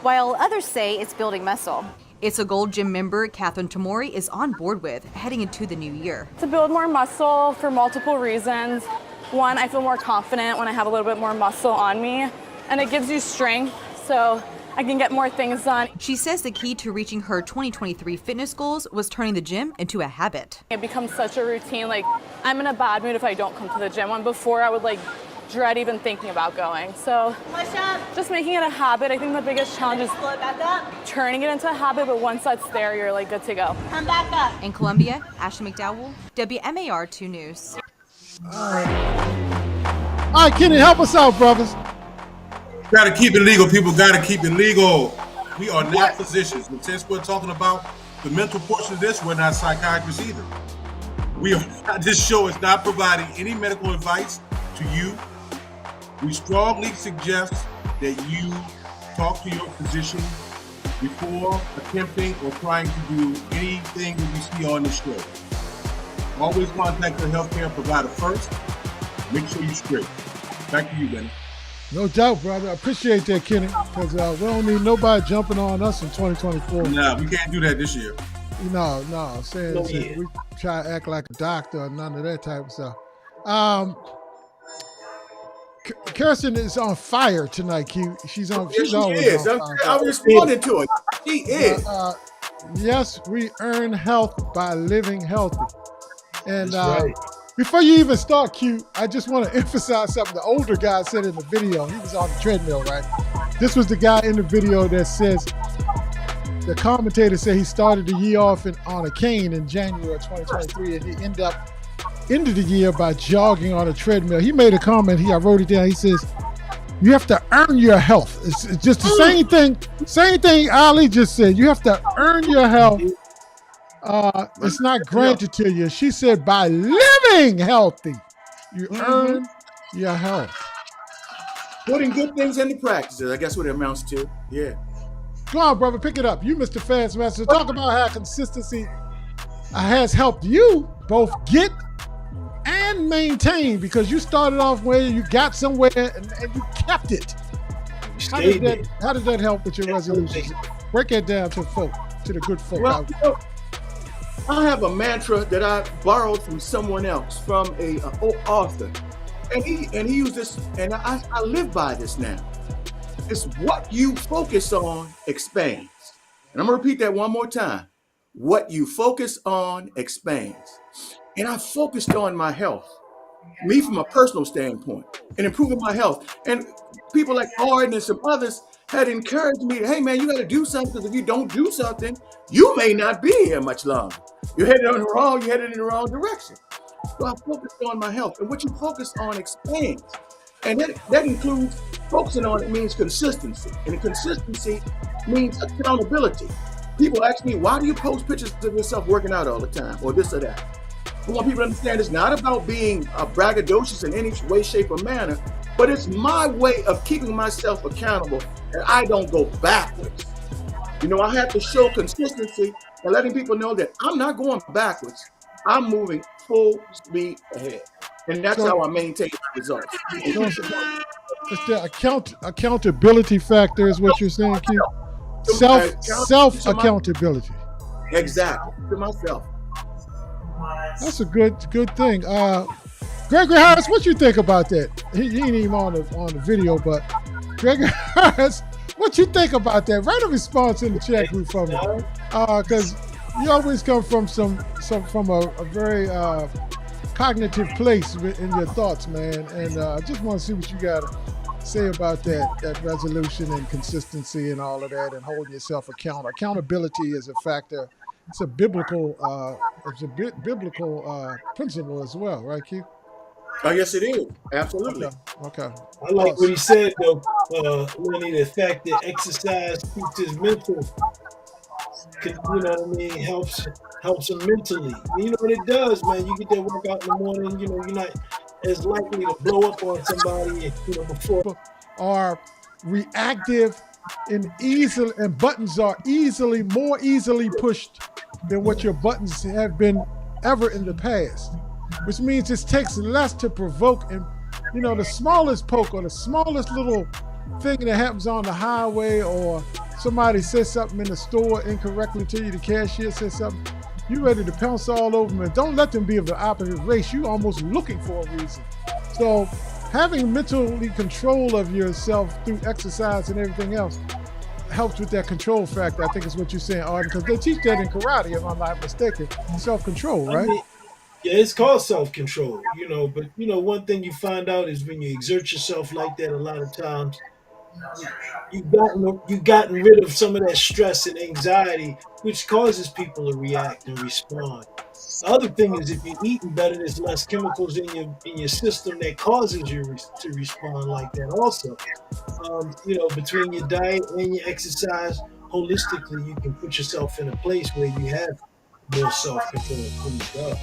while others say it's building muscle. It's a Gold Gym member Catherine Tamori is on board with heading into the new year. To build more muscle for multiple reasons. One, I feel more confident when I have a little bit more muscle on me, and it gives you strength so I can get more things done. She says the key to reaching her 2023 fitness goals was turning the gym into a habit. It becomes such a routine. Like, I'm in a bad mood if I don't come to the gym. When before I would dread even thinking about going. So just making it a habit. I think the biggest challenge is turning it into a habit, but once that's there, you're good to go. Come back up. In Columbia, Ashley McDowell, WMAR2 News. All right, Kenny, help us out, brothers. Gotta keep it legal, people. Gotta keep it legal. We are not physicians, but since we're talking about the mental portion of this, we're not psychiatrists either. This show is not providing any medical advice to you. We strongly suggest that you talk to your physician before attempting or trying to do anything that you see on the show. Always contact your healthcare provider first. Make sure you're straight. Back to you, Benny. No doubt, brother. I appreciate that, Kenny, because we don't need nobody jumping on us in 2024. Nah, we can't do that this year. No. Saying we try to act like a doctor or none of that type of stuff. Kirsten is on fire tonight, Q. She's always on fire. I'm responding to it. She is. Yes, we earn health by living healthy. And That's right. Before you even start, Q, I just want to emphasize something the older guy said in the video. He was on the treadmill, right? This was the guy in the video that says, the commentator said he started the year off on a cane in January 2023, and he ended the year by jogging on a treadmill. He made a comment here. I wrote it down. He says, you have to earn your health. It's just the same thing Ali just said. You have to earn your health. It's not granted to you. She said, by living healthy, you earn your health. Putting good things into practices, I guess what it amounts to. Yeah. Go on, brother, pick it up. You, Mr. Fast Master, talk about how consistency has helped you both get and maintain, because you started off where you got somewhere and you kept it. How did that help with your resolutions? Break that down to the good folk. Well, I have a mantra that I borrowed from someone else, from an author, and he used this, and I live by this now. It's what you focus on expands. And I'm gonna repeat that one more time. What you focus on expands. And I focused on my health, me from a personal standpoint, and improving my health. And people like Arden and some others had encouraged me, hey man, you gotta do something, because if you don't do something, you may not be here much longer. You're headed in the wrong direction. So I focused on my health, and what you focus on expands. And that includes focusing on it means consistency. And consistency means accountability. People ask me, why do you post pictures of yourself working out all the time, or this or that? I want people to understand it's not about being braggadocious in any way, shape, or manner, but it's my way of keeping myself accountable, and I don't go backwards. I have to show consistency and letting people know that I'm not going backwards. I'm moving full speed ahead. And that's how I maintain my results. It's the accountability factor is what you're saying, Q? Self accountability. Exactly. To myself. That's a good thing. Gregory Harris, what you think about that? He ain't even on the video, but Gregory Harris, what you think about that? Write a response in the chat group for me, because you always come from a very cognitive place in your thoughts, man. And I just want to see what you got to say about that resolution and consistency and all of that, and holding yourself accountable. Accountability is a factor. It's a biblical principle as well, right, Q? Oh, yes, it is. Absolutely. Okay. I like what he said, though, Lenny, the fact that exercise keeps his mental, helps him mentally. You know what it does, man? You get that workout in the morning, you're not as likely to blow up on somebody, before. Are reactive and buttons are more easily pushed than what your buttons have been ever in the past, which means it takes less to provoke. And the smallest poke or the smallest little thing that happens on the highway, or somebody says something in the store incorrectly to you, the cashier says something, you ready to pounce all over them. And don't let them be of the opposite race. You almost looking for a reason. So having mentally control of yourself through exercise and everything else helps with that control factor. I think is what you're saying, Arden, because they teach that in karate, if I'm not mistaken. Self-control, right? Yeah, it's called self-control, but one thing you find out is when you exert yourself like that, a lot of times you've gotten rid of some of that stress and anxiety, which causes people to react and respond. The other thing is, if you're eating better, there's less chemicals in your system that causes you to respond like that. Also, between your diet and your exercise, holistically you can put yourself in a place where you have more self-control.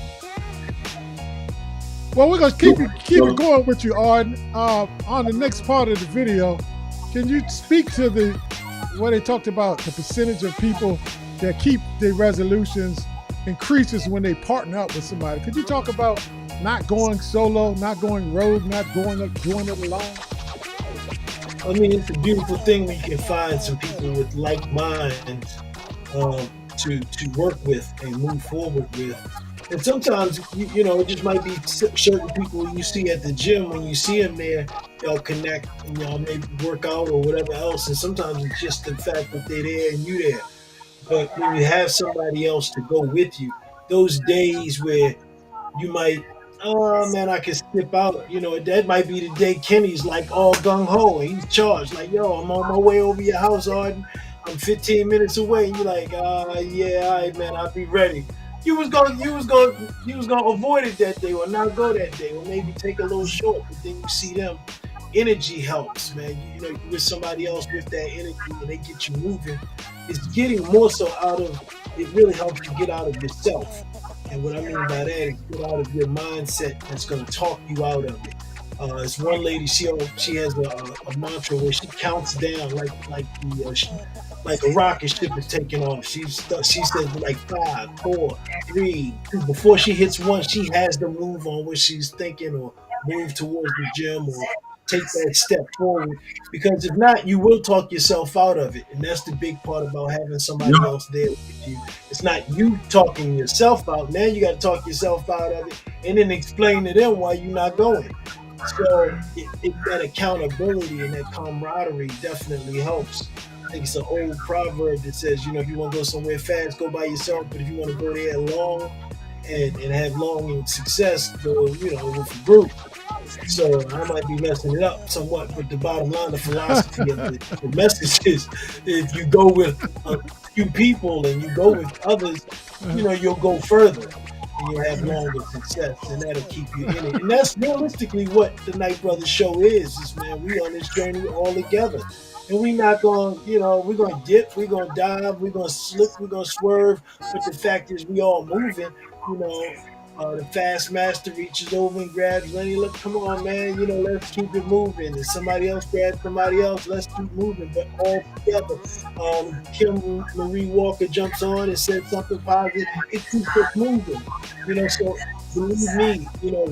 Well, we're gonna keep it going with you, Arden. On the next part of the video, can you speak to where they talked about the percentage of people that keep their resolutions increases when they partner up with somebody? Could you talk about not going solo, not going rogue, not doing it alone? I mean, it's a beautiful thing when you can find some people with like minds to work with and move forward with. And sometimes, you know, it just might be certain people you see at the gym. When you see them there, they'll connect and y'all maybe work out or whatever else. And sometimes it's just the fact that they're there and you there. But when you have somebody else to go with you, those days where you might, oh man, I can skip out. You know, that might be the day Kenny's like all gung ho and he's charged. Like, yo, I'm on my way over your house, Arden. I'm 15 minutes away. And you're like, yeah, all right, man, I'll be ready. You was gonna avoid it that day or not go that day or maybe take a little short, but then you see them. Energy helps, man. You know, you with somebody else with that energy and they get you moving. It's getting more so out of, it really helps you get out of yourself. And what I mean by that is get out of your mindset that's gonna talk you out of it. It's one lady, she has a mantra where she counts down like a rocket ship is taking off. She says like 5, 4, 3, 2. Before she hits 1, she has to move on what she's thinking or move towards the gym or take that step forward. Because if not, you will talk yourself out of it. And that's the big part about having somebody else there with you. It's not you talking yourself out. Now you got to talk yourself out of it and then explain to them why you're not going. So that accountability and that camaraderie definitely helps. I think it's an old proverb that says, you know, if you want to go somewhere fast, go by yourself. But if you want to go there long and have long success, go, you know, with a group. So I might be messing it up somewhat, but the bottom line, the philosophy of the message is if you go with a few people and you go with others, you know, you'll go further. And you'll have longer success, and that'll keep you in it. And that's realistically what the Knight Brothers show is man, we on this journey all together. And we not going, you know, we're going to dip, we're going to dive, we're going to slip, we're going to swerve. But the fact is we all moving, you know. The fast master reaches over and grabs Lenny. Look, come on, man. You know, let's keep it moving. And somebody else grabs somebody else. Let's keep moving, but all together. Kim Marie Walker jumps on and says something positive. It keeps us moving. You know, so believe me, you know,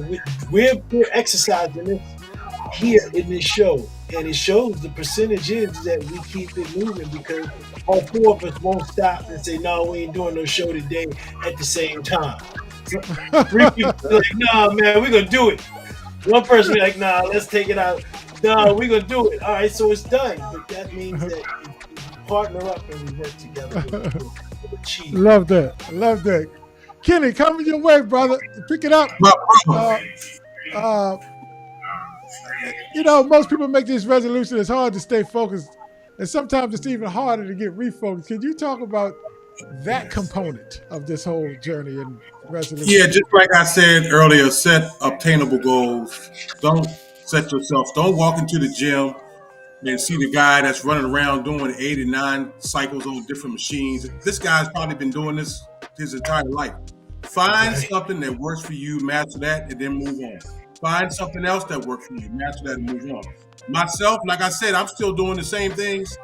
we're exercising this here in this show. And it shows the percentage is that we keep it moving because all 4 of us won't stop and say, no, we ain't doing no show today at the same time. 3 people like, nah, man, we're gonna do it. One person be like, nah, let's take it out. Nah, we're gonna do it. All right, so it's done. But that means that if we partner up and we work together, we'll achieve. Love that. Kenny, coming your way, brother. Pick it up. You know, most people make this resolution. It's hard to stay focused, and sometimes it's even harder to get refocused. Could you talk about that component of this whole journey and resolution? Yeah, just like I said earlier, set obtainable goals. Don't walk into the gym and see the guy that's running around doing 8 and 9 cycles on different machines. This guy's probably been doing this his entire life. Find something that works for you, master that, and then move on. Find something else that works for you, master that, and move on. Myself, like I said, I'm still doing the same things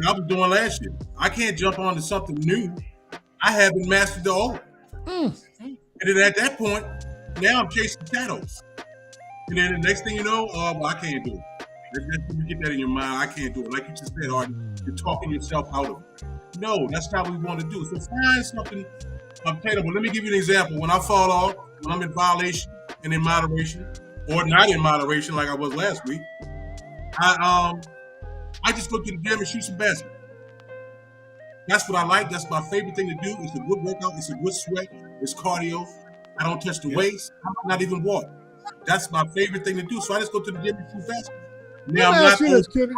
I was doing last year. I can't jump onto something new. I haven't mastered the old. And then at that point, now I'm chasing shadows. And then the next thing you know, I can't do it. You get that in your mind, I can't do it. Like you just said, Arden, you're talking yourself out of it. No, that's not what we want to do. So find something obtainable. Let me give you an example. When I fall off, when I'm in violation and in moderation, or not in moderation like I was last week, I just go to the gym and shoot some basketball. That's what I like. That's my favorite thing to do. It's a good workout. It's a good sweat. It's cardio. I don't touch the weights. I'm not even walk. That's my favorite thing to do. So I just go to the gym and shoot basketball. Now, Let me ask you this, Kenny.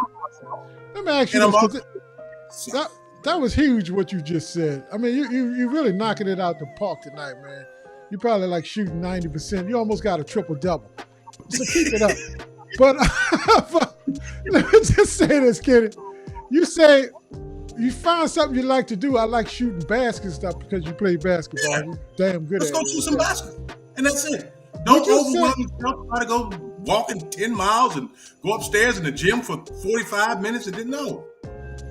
Let me ask you this. That was huge what you just said. I mean, you really knocking it out the park tonight, man. You probably like shooting 90%. You almost got a triple-double. So keep it up. But let me just say this, Kenny. You say you find something you like to do. I like shooting basket stuff because you play basketball. Yeah. You're damn good Let's at go it. shoot some basketball. And that's it. Don't overwhelm yourself. Try to go walking 10 miles and go upstairs in the gym for 45 minutes and then no.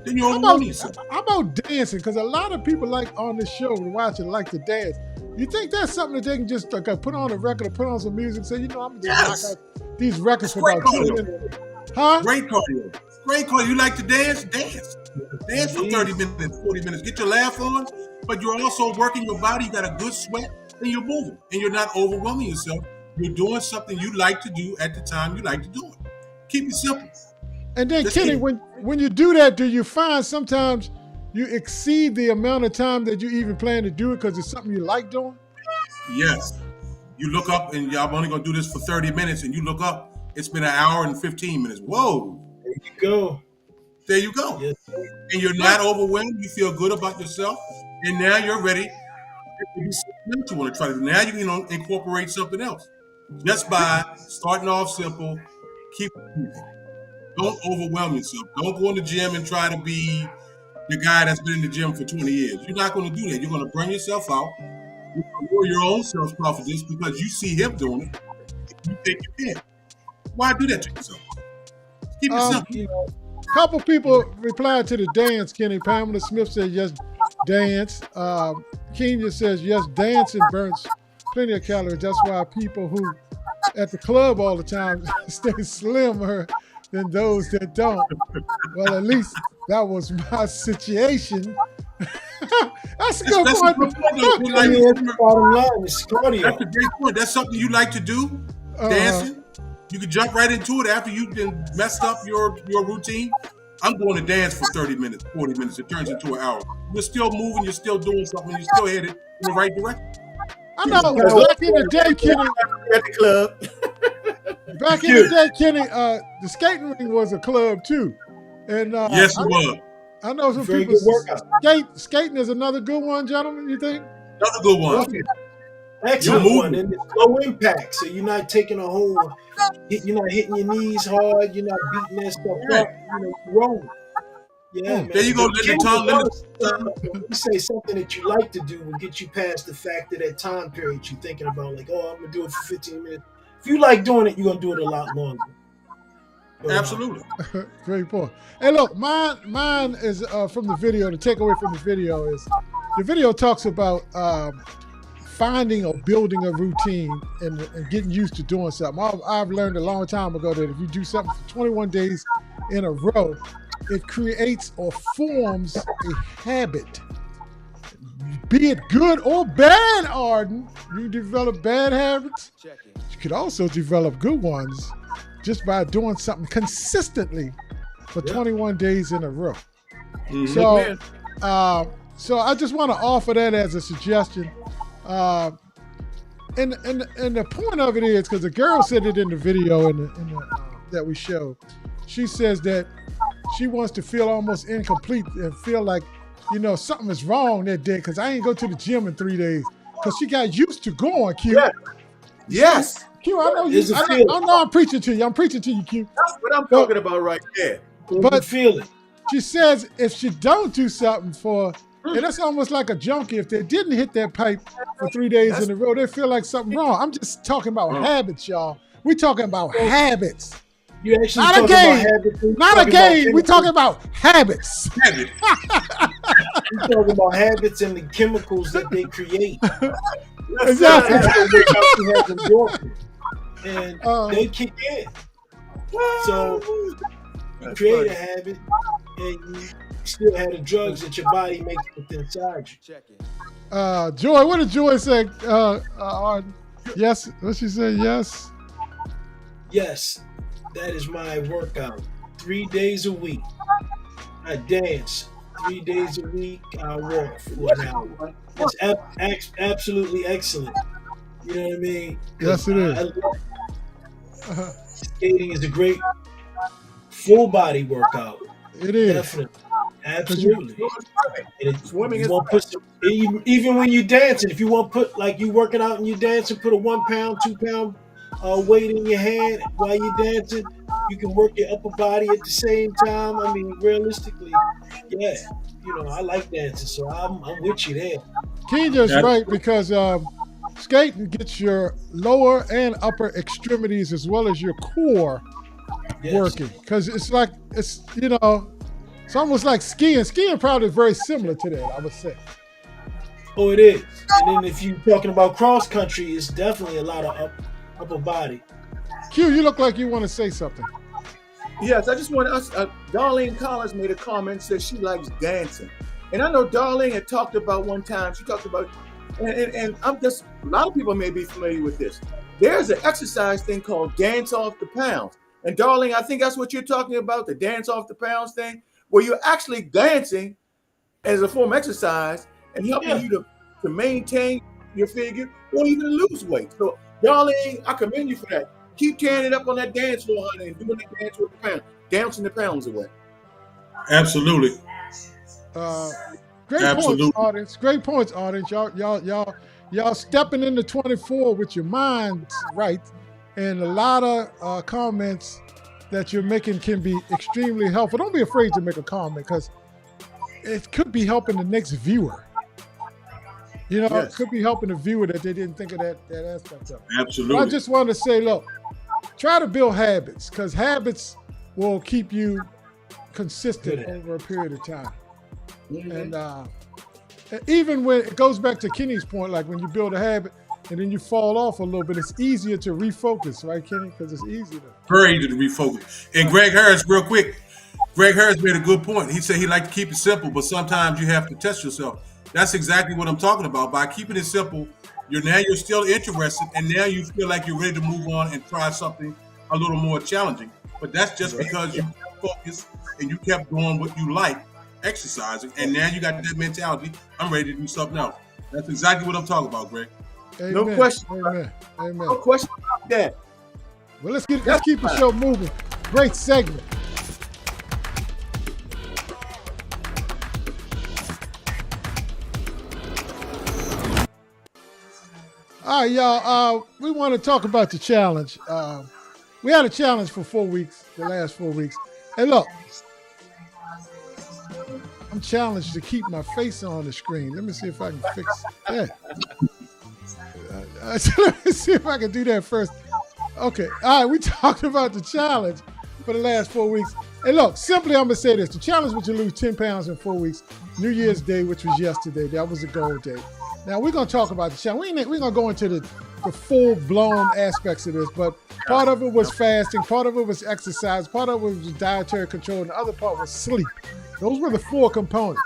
Then you overwhelm yourself. How about dancing? Because a lot of people like on this show and watch it like to dance. You think that's something that they can just like put on a record or put on some music and say, I'm going to just knock out these records for about 2 minutes? Huh? Great cardio. Great cardio. You like to dance? Dance. Dance for 30 minutes, 40 minutes. Get your laugh on, but you're also working your body. You got a good sweat and you're moving and you're not overwhelming yourself. You're doing something you like to do at the time you like to do it. Keep it simple. And then, Kenny, when you do that, do you find sometimes you exceed the amount of time that you even plan to do it because it's something you like doing? Yes. You look up and I'm only going to do this for 30 minutes and you look up, it's been an hour and 15 minutes. Whoa. There you go. There you go. Yes. And you're not overwhelmed. You feel good about yourself. And now you're ready to do something else you want to try to do. Now you can incorporate something else. Just by starting off simple, keep it moving. Don't overwhelm yourself. Don't go in the gym and try to be the guy that's been in the gym for 20 years. You're not going to do that. You're going to burn yourself out. You're going to lower your own self-confidence because you see him doing it. You think you can. Why do that to yourself? Keep it simple. A couple people replied to the dance, Kenny. Pamela Smith said, yes, dance. Kenya says, yes, dancing burns plenty of calories. That's why people who at the club all the time stay slimmer than those that don't. Well, at least that was my situation. That's a good point. Bottom line is cardio. That's a great point. That's something you like to do, dancing. You can jump right into it after you've been messed up your routine. I'm going to dance for 30 minutes, 40 minutes. It turns into an hour. You're still moving. You're still doing something. You're still headed in the right direction. I know. Back in the day, Kenny. At the club. Back in the day, Kenny, the skating ring was a club too. And yes, it was. I know some Very people good workout. Skating is another good one, gentlemen, you think? Another good one. Excellent one, and it's low impact, so you're not taking a whole, you're not hitting your knees hard, you're not beating that stuff up, wrong. Yeah, man. There you go, You say something that you like to do will get you past the fact that time period you're thinking about, like, oh, I'm gonna do it for 15 minutes. If you like doing it, you're gonna do it a lot longer. Absolutely. Great point. Hey, look, mine is from the video. The takeaway from the video is the video talks about finding or building a routine and getting used to doing something. I've learned a long time ago that if you do something for 21 days in a row, it creates or forms a habit. Be it good or bad, Arden. You develop bad habits. You could also develop good ones just by doing something consistently for 21 days in a row. Mm-hmm. So I just want to offer that as a suggestion. And the point of it is, because the girl said it in the video that we showed, she says that she wants to feel almost incomplete and feel like, something is wrong that day because I ain't go to the gym in 3 days because she got used to going, Q. Yeah. Yes. Q, I know you. I know I'm preaching to you. I'm preaching to you, Q. That's what I'm talking about right there. But feel it. She says if she don't do something and that's almost like a junkie. If they didn't hit that pipe for 3 days in a row, they feel like something wrong. I'm just talking about habits, y'all. We're talking about habits. You actually not a game. Not a game. We're talking about habits. We're talking about habits and the chemicals that they create. Exactly. And they kick in. So you create a habit and you still have the drugs that your body makes inside you. Joy, what did Joy say? Yes, what she say? Yes. Yes, that is my workout. 3 days a week. I dance. 3 days a week, I walk for an hour. It's absolutely excellent. You know what I mean? Yes, it is. Skating is a great full body workout. It is. Definitely. Absolutely. Swimming is even when you dancing, if you want to put, like you working out and you dancing, put a 1 pound, 2 pound weight in your hand while you dancing, you can work your upper body at the same time. I mean, realistically, yeah, I like dancing, so I'm with you there. Kenya's right, because skating gets your lower and upper extremities as well as your core working. Because it's almost like skiing. Skiing probably very similar to that, I would say. Oh, it is. And then if you're talking about cross country, it's definitely a lot of upper body. Q, you look like you want to say something. Yes, I just want to. Darlene Collins made a comment, said she likes dancing, and I know Darlene had talked about one time. She talked about, and I'm just, a lot of people may be familiar with this. There's an exercise thing called dance off the pounds, and Darlene, I think that's what you're talking about, the dance off the pounds thing, where you're actually dancing as a form of exercise and helping you to maintain your figure or even lose weight. So, Darlene, I commend you for that. Keep tearing it up on that dance floor, honey, and doing that dance with the pounds, dancing the pounds away. Absolutely. Great points, audience. Great points, audience. Y'all stepping into 24 with your minds right, and a lot of comments that you're making can be extremely helpful. Don't be afraid to make a comment, because it could be helping the next viewer. It could be helping the viewer that they didn't think of that aspect of it. Absolutely. But I just want to say, look, try to build habits, because habits will keep you consistent over a period of time. Mm-hmm. And even when it goes back to Kenny's point, like when you build a habit and then you fall off a little bit, it's easier to refocus, right, Kenny? Because it's easier. Very easy to refocus. And Greg Harris, real quick, Greg Harris made a good point. He said he liked to keep it simple, but sometimes you have to test yourself. That's exactly what I'm talking about. By keeping it simple, you're still interested, and now you feel like you're ready to move on and try something a little more challenging. But that's just because you focused and you kept doing what you like, exercising, and now you got that mentality, I'm ready to do something else. That's exactly what I'm talking about, Greg. Amen. No question. Amen. No question about that. Well, let's keep the show moving. Great segment. All right, y'all. We want to talk about the challenge. We had a challenge for 4 weeks, the last 4 weeks. Hey, look, I'm challenged to keep my face on the screen. Let me see if I can fix that. Let me see if I can do that first. Okay. All right, we talked about the challenge for the last 4 weeks. Hey, look, simply I'm going to say this. The challenge was to lose 10 pounds in 4 weeks. New Year's Day, which was yesterday, that was the goal day. Now, we're going to talk about the challenge. We're going to go into the full-blown aspects of this, but part of it was fasting, part of it was exercise, part of it was dietary control, and the other part was sleep. Those were the 4 components.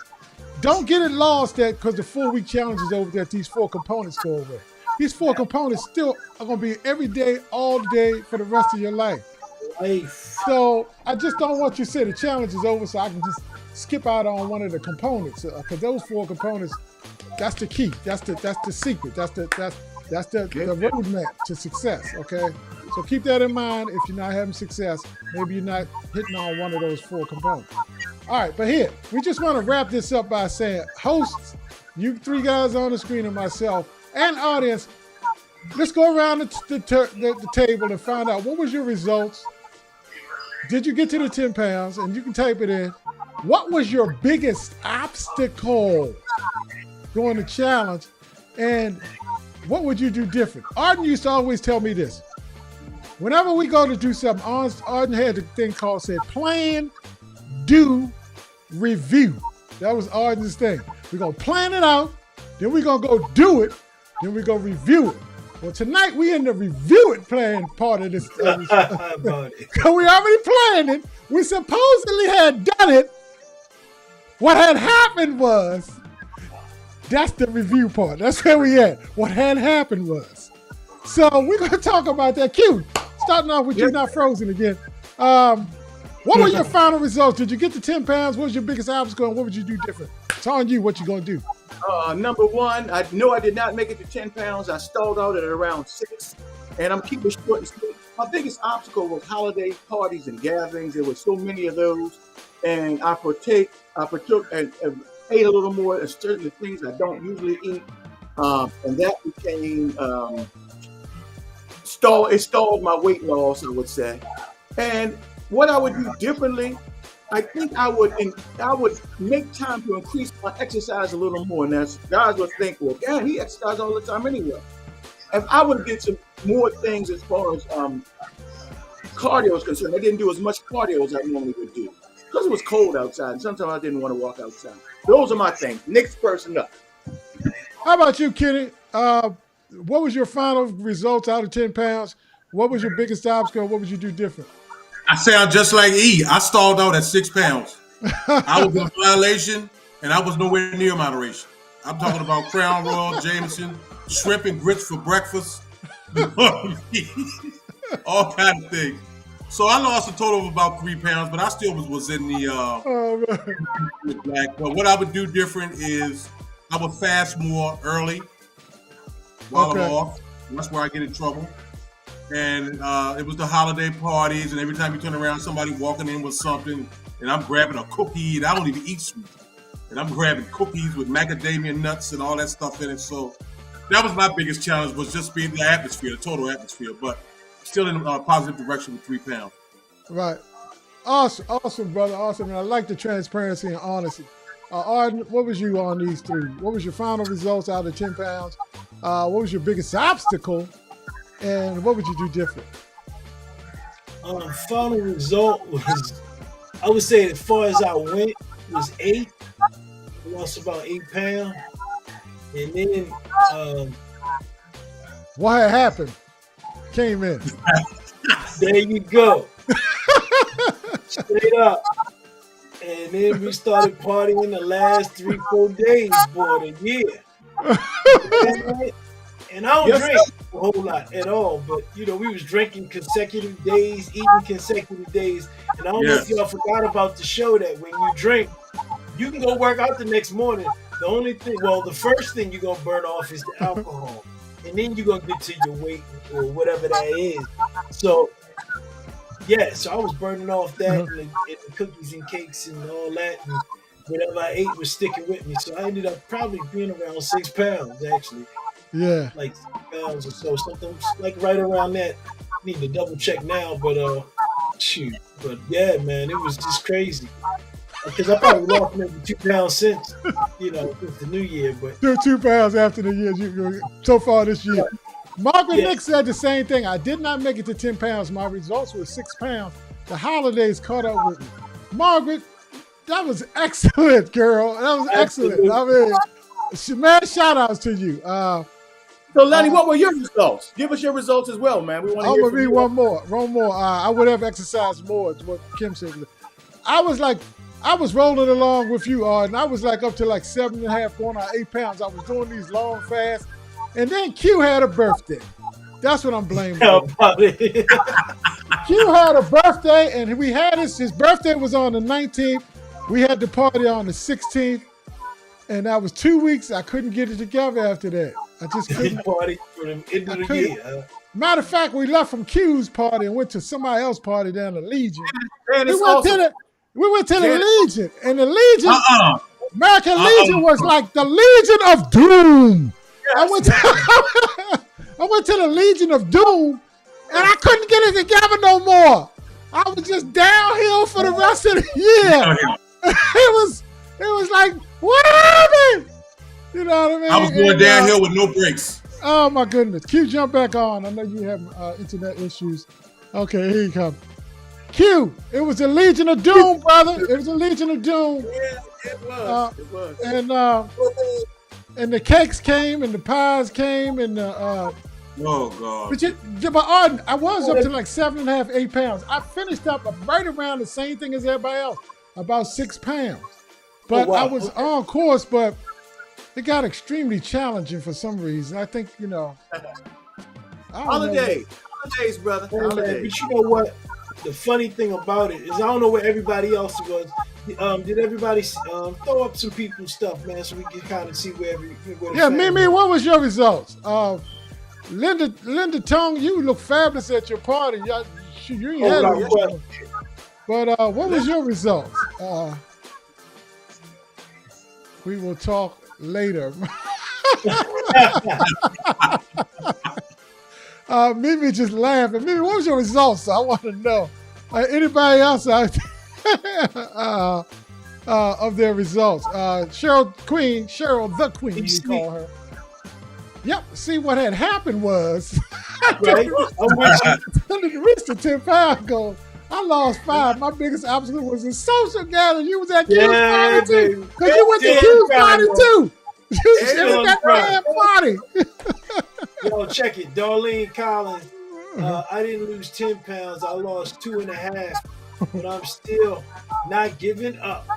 Don't get it lost that because the 4-week challenge is over, that these 4 components go away. These 4 components still are going to be every day, all day, for the rest of your life. So I just don't want you to say the challenge is over so I can just skip out on one of the components, because those 4 components, that's the key. That's the secret. That's the roadmap to success. Okay, so keep that in mind. If you're not having success, maybe you're not hitting on one of those 4 components. All right, but here we just want to wrap this up by saying, hosts, you 3 guys on the screen and myself and audience, let's go around the table and find out what was your results. Did you get to the 10 pounds? And you can type it in. What was your biggest obstacle during the challenge, and what would you do different? Arden used to always tell me this. Whenever we go to do something, Arden had a thing called, said, plan, do, review. That was Arden's thing. We're going to plan it out, then we're going to go do it, then we're going to review it. Well, tonight we in the review it plan part of this. So we already planned it. We supposedly had done it. What had happened was, that's the review part. That's where we at. What had happened was. So we're going to talk about that. Q, starting off with you, not frozen again. What were your final results? Did you get to 10 pounds? What was your biggest obstacle, and what would you do different? It's on you. What you going to do? Number one, I know I did not make it to 10 pounds. I stalled out at around 6, and I'm keeping short and sweet. My biggest obstacle was holiday parties and gatherings. There were so many of those, and I partook and ate a little more of certain things I don't usually eat, and that became it stalled my weight loss, I would say. And what I would do differently, I think I would make time to increase my exercise a little more. And as guys would think, well, yeah, he exercises all the time anyway. If I would get some more things as far as cardio is concerned, I didn't do as much cardio as I normally would do because it was cold outside, and sometimes I didn't want to walk outside. Those are my things. Next person up. How about you, Kenny? What was your final results out of 10 pounds? What was your biggest obstacle? What would you do different? I sound just like E. I stalled out at 6 pounds. I was in violation, and I was nowhere near moderation. I'm talking about Crown Royal, Jameson, shrimp and grits for breakfast, all kinds of things. So I lost a total of about 3 pounds, but I still was in the black. But what I would do different is I would fast more early while I'm off. That's where I get in trouble. And it was the holiday parties, and every time you turn around, somebody walking in with something, and I'm grabbing a cookie, and I don't even eat sweet. And I'm grabbing cookies with macadamia nuts and all that stuff in it. So that was my biggest challenge, was just being the atmosphere, the total atmosphere, but still in a positive direction with 3 pounds. Right. Awesome, brother. Awesome. And I like the transparency and honesty. Arden, what was you on these 3? What was your final results out of 10 pounds? What was your biggest obstacle? And what would you do different? Final result was, I would say as far as I went, was 8. I lost about 8 pounds. And then what had happened? Came in. There you go. Straight up. And then we started partying the last 3-4 days, boy, the year. And I don't drink a whole lot at all, but we was drinking consecutive days, eating consecutive days. And I don't know if y'all forgot about the show that when you drink, you can go work out the next morning. The only thing, the first thing you're gonna burn off is the alcohol, and then you're gonna get to your weight or whatever that is. So so I was burning off that and the cookies and cakes and all that, and whatever I ate was sticking with me. So I ended up probably being around 6 pounds actually. Yeah. Like 6 pounds or so, something like right around that. Need to double check now, but shoot. But yeah, man, it was just crazy. Because I probably lost maybe 2 pounds since, since the new year. But 2 pounds after the year, so far this year. Margaret Nick said the same thing. I did not make it to 10 pounds. My results were 6 pounds. The holidays caught up with me. Margaret, that was excellent, girl. That was excellent. I mean, man, shout outs to you. So, Lenny, what were your results? Give us your results as well, man. We want to hear from you. One more. I would have exercised more, is what Kim said. I was rolling along with you, and I was like up to like 7.5, going on 8 pounds. I was doing these long fasts. And then Q had a birthday. That's what I'm blaming. Q had a birthday, and we had his birthday was on the 19th. We had the party on the 16th. And that was 2 weeks. I couldn't get it together after that. I just couldn't. Party for the end of the year. Matter of fact, we left from Q's party and went to somebody else's party down at Legion. Man, we went to the Legion, and the Legion, American Legion was like the Legion of Doom. Yes. I went to the Legion of Doom, and I couldn't get it together no more. I was just downhill for the rest of the year. It was like, what happened? You know what I mean? I was going downhill with no brakes. Oh my goodness. Q, jump back on. I know you have internet issues. Okay, here you come. Q, it was a Legion of Doom, brother. It was a Legion of Doom. Yeah, it was. And the cakes came, and the pies came, and the oh God. But Arden, I was up to like 7.5, 8 pounds. I finished up right around the same thing as everybody else, about 6 pounds. But I was on course, but it got extremely challenging for some reason. I think, Holidays, brother. Holidays. But you know what? The funny thing about it is, I don't know where everybody else was. Did everybody throw up some people's stuff, man, so we can kind of see where Mimi, what was your results? Linda Tong, you look fabulous at your party. You ain't had it. But what was your results? We will talk later. Mimi just laughing. Mimi, what was your results? I want to know. Anybody else out of their results? Cheryl the Queen, we call her. Yep. See, what had happened was, Right? I'm with you. to reach the 10-pound goal, I lost 5. My biggest obstacle was a social gathering. You was at Q's party too, because you went to Q's party too. You was at that party. Yo, check it. Darlene Collins. I didn't lose 10 pounds. I lost 2.5, but I'm still not giving up.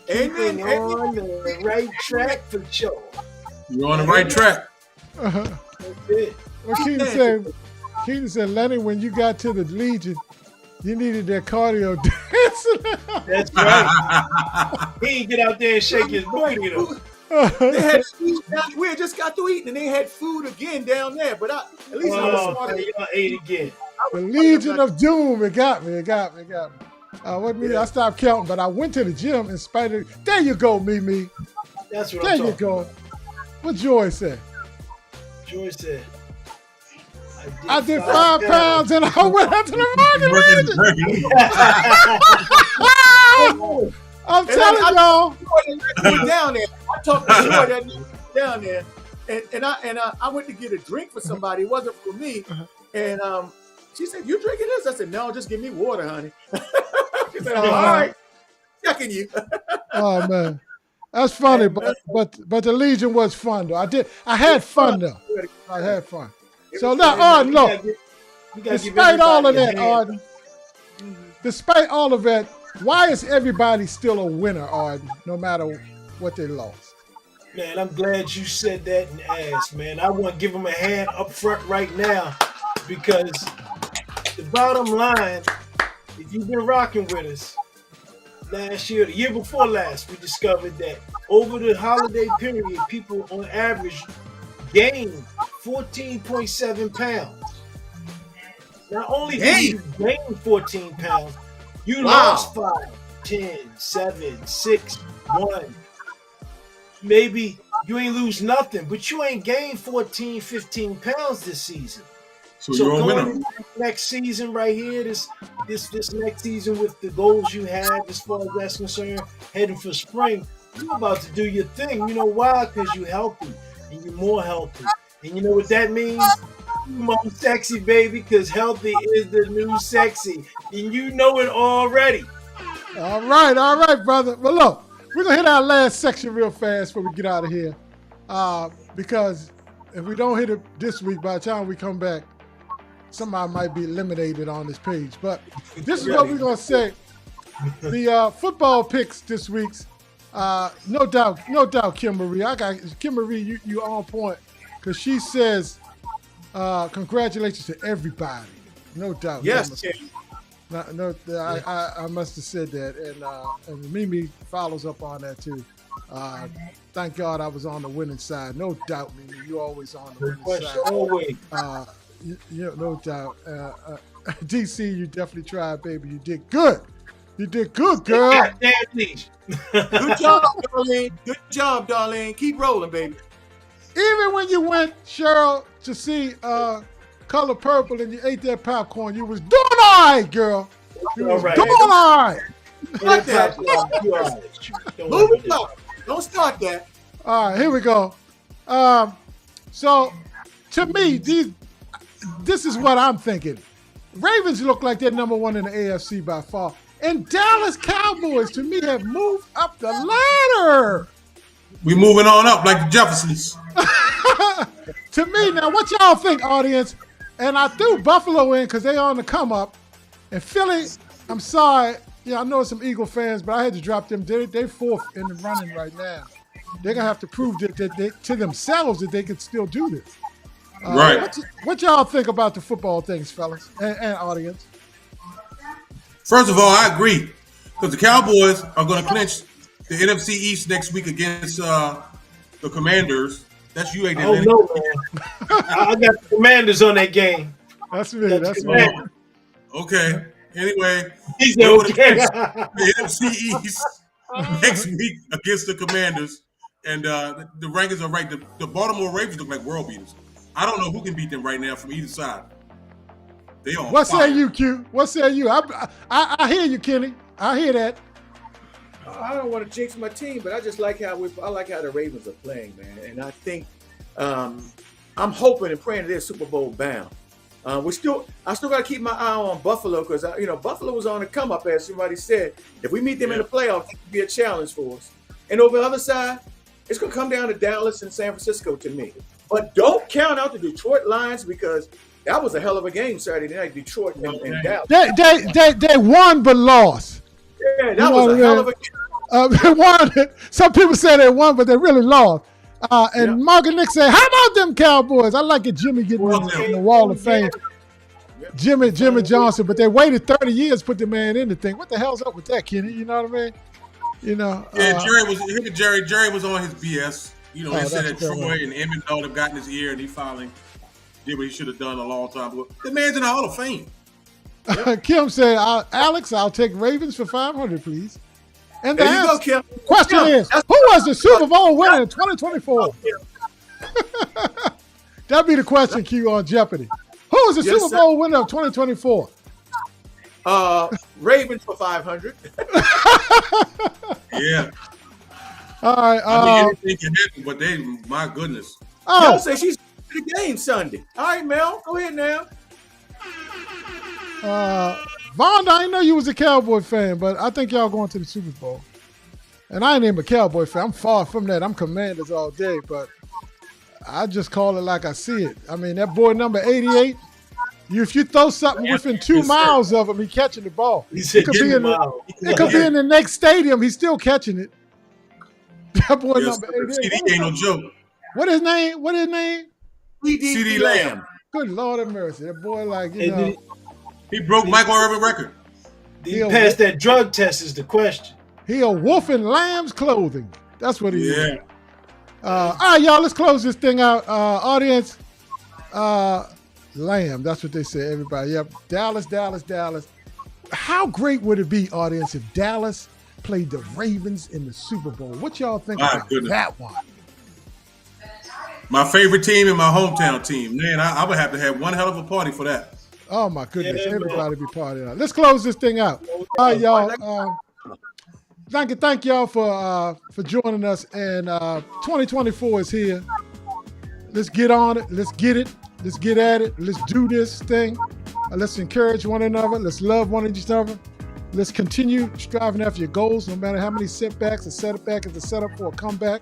Keeping on the right track for sure. You're on the right track. That's it. Well, Keaton said, Lenny, when you got to the Legion, you needed that cardio dancing. That's right. He ain't get out there and shake his booty though. They had food down, we had just got through eating, and they had food again down there. But at least I was smart. Y'all ate again. The Legion of Doom. It got me. I stopped counting, but I went to the gym in spite of. There you go, Mimi. That's what there I'm you talking go. What Joy said? Joy said, I did 5 pounds and I went out to the market. I'm telling y'all. Down there. I talked to Joy that night down there, and I went to get a drink for somebody. It wasn't for me. And she said, "You drinking this?" I said, "No, just give me water, honey." She said, "All right, checking you." Oh man, that's funny. But the Legion was fun though. I had fun though. I had fun. So now, Arden, look. Despite all of that, Arden. Despite all of that, why is everybody still a winner, Arden, no matter what they lost? Man, I'm glad you said that and asked, man. I want to give them a hand up front right now because the bottom line, if you've been rocking with us, last year, the year before last, we discovered that over the holiday period, people on average gained 14.7 pounds. Not only did you gain 14 pounds, you lost 5, 10, 7, 6, 1. Maybe you ain't lose nothing, but you ain't gained 14, 15 pounds this season. So you're a winner. Going into next season right here, this next season with the goals you had as far as that's concerned, heading for spring, you're about to do your thing. You know why? Because you're healthy and you're more healthy. And you know what that means? You're more sexy, baby, because healthy is the new sexy. And you know it already. All right, brother. Well, look, we're going to hit our last section real fast before we get out of here. Because if we don't hit it this week, by the time we come back, somebody might be eliminated on this page. But this is what we're going to say. The football picks this week's, no doubt, Kim Marie. Kim Marie, you on point. Because she says, congratulations to everybody. No doubt. Yes. I must have said that. And Mimi follows up on that too. Thank God I was on the winning side. No doubt, Mimi. You're always on the winning side. Always. No doubt. DC, you definitely tried, baby. You did good. You did good, girl. Good job, Darlene. Good job, Darlene. Keep rolling, baby. Even when you went, Cheryl, to see Color Purple and you ate that popcorn, you was doing all right, girl. You was doing all right. Like that. Move it up. Don't start that. All right, here we go. So, to me, this is what I'm thinking. Ravens look like they're number one in the AFC by far. And Dallas Cowboys, to me, have moved up the ladder. We moving on up like the Jeffersons. To me, now, what y'all think, audience? And I threw Buffalo in because they on the come up. And Philly, I'm sorry. Yeah, I know some Eagle fans, but I had to drop them. They're fourth in the running right now. They're going to have to prove that they, to themselves that they can still do this. Right. What y'all think about the football things, fellas and audience? First of all, I agree. Because the Cowboys are going to clinch the NFC East next week against the Commanders. That's you, ain't it? Oh, no, man. I got the Commanders on that game. That's me. That's me. Okay. Anyway, he's okay. The NFC East next week against the Commanders. And the rankings are right. The Baltimore Ravens look like world beaters. I don't know who can beat them right now from either side. They on What fire. say you, Q? What say you? I hear you, Kenny. I hear that. I don't want to jinx my team, but I just like how the Ravens are playing, man. And I think I'm hoping and praying that they're Super Bowl bound. I still got to keep my eye on Buffalo because Buffalo was on the come up, as somebody said. If we meet them in the playoffs, it could be a challenge for us. And over the other side, it's going to come down to Dallas and San Francisco to me. But don't count out the Detroit Lions because that was a hell of a game Saturday night, Detroit and Dallas. They won but lost. Yeah, that was a hell of a game. They won. Some people say they won, but they really lost. And Mark and Nick say, how about them Cowboys? I like it, Jimmy getting in the Wall of Fame. Jimmy Johnson, but they waited 30 years to put the man in the thing. What the hell's up with that, Kenny? You know what I mean? Jerry was on his BS. They said that that's Troy and Emmett all have gotten his ear, and he finally did what he should have done a long time ago. The man's in the Hall of Fame. Kim said, Alex, I'll take Ravens for 500, please. And the There you go, Kim. question Kim, is, who was the Super Bowl winner in 2024? That'd be the question, Q, on Jeopardy. Who was the Super Bowl winner of 2024? Ravens for 500. Yeah. All right. I mean, anything can happen, but my goodness. Y'all say she's the game Sunday. All right, Mel, go ahead now. Vonda, I didn't know you was a Cowboy fan, but I think y'all going to the Super Bowl. And I ain't even a Cowboy fan. I'm far from that. I'm Commanders all day, but I just call it like I see it. I mean, that boy number 88, if you throw something within 2 miles of him, he catching the ball. It could be in the next stadium. He's still catching it. That boy number 88. CD ain't no joke. What his name? CD Lamb. Good Lord have mercy. That boy, he broke Michael Irvin record. He passed that drug test is the question. He a wolf in lamb's clothing. That's what he is. All right, y'all, let's close this thing out. Audience, Lamb, that's what they say, everybody. Yep, Dallas. How great would it be, audience, if Dallas played the Ravens in the Super Bowl? What y'all think about that one? My favorite team and my hometown team. Man, I would have to have one hell of a party for that. Oh, my goodness. Everybody be partying out. Let's close this thing out. All right, y'all. Thank y'all for joining us. And 2024 is here. Let's get on it. Let's get it. Let's get at it. Let's do this thing. Let's encourage one another. Let's love one another. Let's continue striving after your goals, no matter how many setbacks. A setback is a setup for a comeback.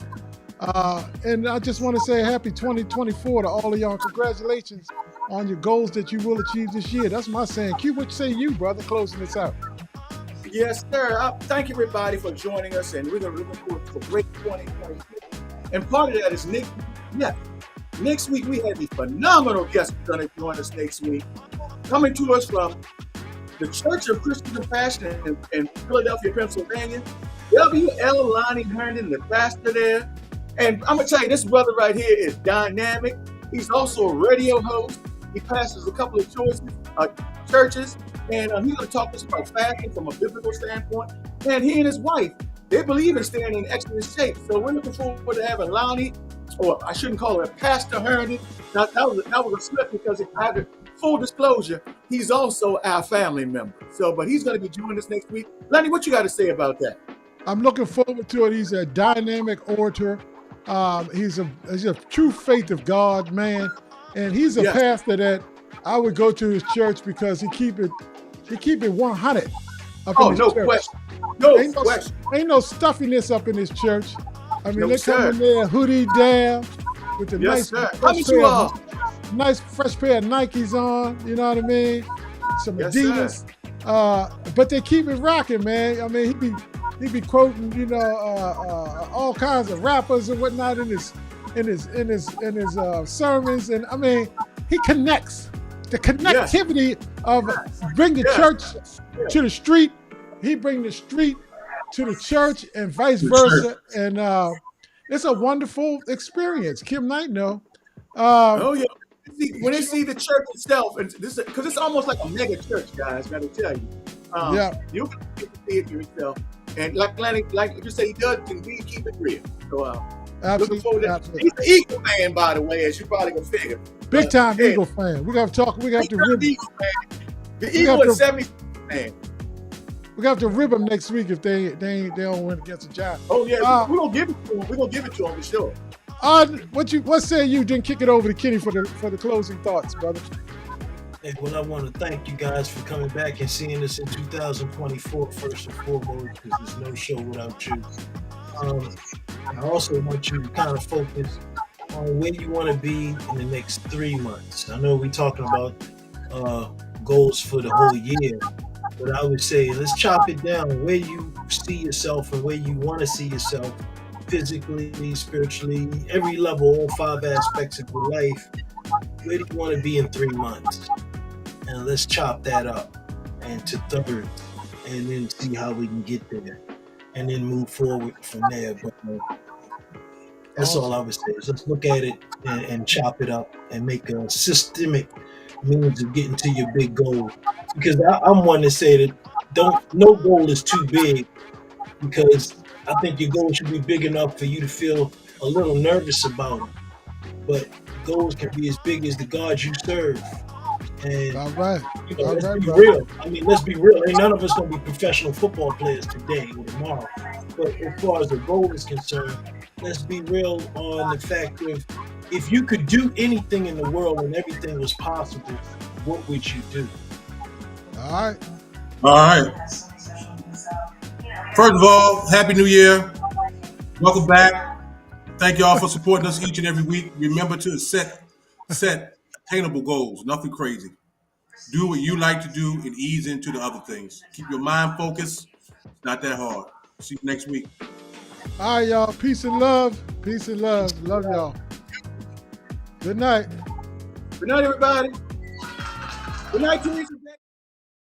And I just want to say happy 2024 to all of y'all. Congratulations on your goals that you will achieve this year. That's my saying. Q, what say you, brother, closing this out? Yes, sir. Thank you, everybody, for joining us. And we're going to look forward to a great 2024. And part of that is next week we have a phenomenal guest who's going to join us next week. Coming to us from the Church of Christian Compassion in Philadelphia, Pennsylvania. W.L. Lonnie Herndon, the pastor there. And I'm going to tell you, this brother right here is dynamic. He's also a radio host. He pastors a couple of churches. And he's going to talk to us about fasting from a biblical standpoint. And he and his wife, they believe in staying in excellent shape. So we're looking forward to having Lonnie, or I shouldn't call it Pastor Herndon. Now, that was a slip because full disclosure, he's also our family member. But he's going to be joining us next week. Lonnie, what you got to say about that? I'm looking forward to it. He's a dynamic orator. He's a true faith of God man, and he's a pastor that I would go to his church because he keep it 100. No question. No question. Ain't no stuffiness up in his church. I mean, they come in there hoodie down with the nice fresh pair of Nikes on. You know what I mean? Some Adidas. But they keep it rocking, man. I mean, he be quoting, all kinds of rappers and whatnot in his sermons, and I mean, he connects. The connectivity of bring the church to the street, he bring the street to the church, and vice versa, and it's a wonderful experience. Kim Knight, when they see the church itself, and this because it's almost like a mega church, guys. Got to tell you, you can see it yourself. And like you say, he does indeed keep it real. So Looking forward to that. He's an Eagle fan, by the way, as you probably can figure. Big time Eagle fan. We got to talk. We got to rib Eagle fan. The Eagle is 70 fan. We got to rib them next week if they don't win against the Giants. Oh yeah, we're gonna give it to him. We're gonna give it to him for sure. What say you? Then kick it over to Kenny for the closing thoughts, brother. Hey, well, I want to thank you guys for coming back and seeing us in 2024 first and foremost, because there's no show without you. I also want you to kind of focus on where you want to be in the next 3 months. I know we're talking about goals for the whole year, but I would say let's chop it down where you see yourself and where you want to see yourself physically, spiritually, every level, all 5 aspects of your life. Where do you want to be in 3 months? And let's chop that up and to third, and then see how we can get there, and then move forward from there. But that's all I would say. Is let's look at it and chop it up and make a systemic means of getting to your big goal. Because I'm one to say that no goal is too big, because I think your goal should be big enough for you to feel a little nervous about it. But goals can be as big as the God you serve. And all right. Let's be real. I mean, let's be real. Ain't none of us gonna be professional football players today or tomorrow. But as far as the goal is concerned, let's be real on the fact of if you could do anything in the world and everything was possible, what would you do? All right. All right. First of all, Happy New Year. Welcome back. Thank you all for supporting us each and every week. Remember to set attainable goals, nothing crazy. Do what you like to do and ease into the other things. Keep your mind focused. It's not that hard. See you next week. All right, y'all. Peace and love. Peace and love. Love y'all. Good night. Good night, everybody. Good night, Teresa.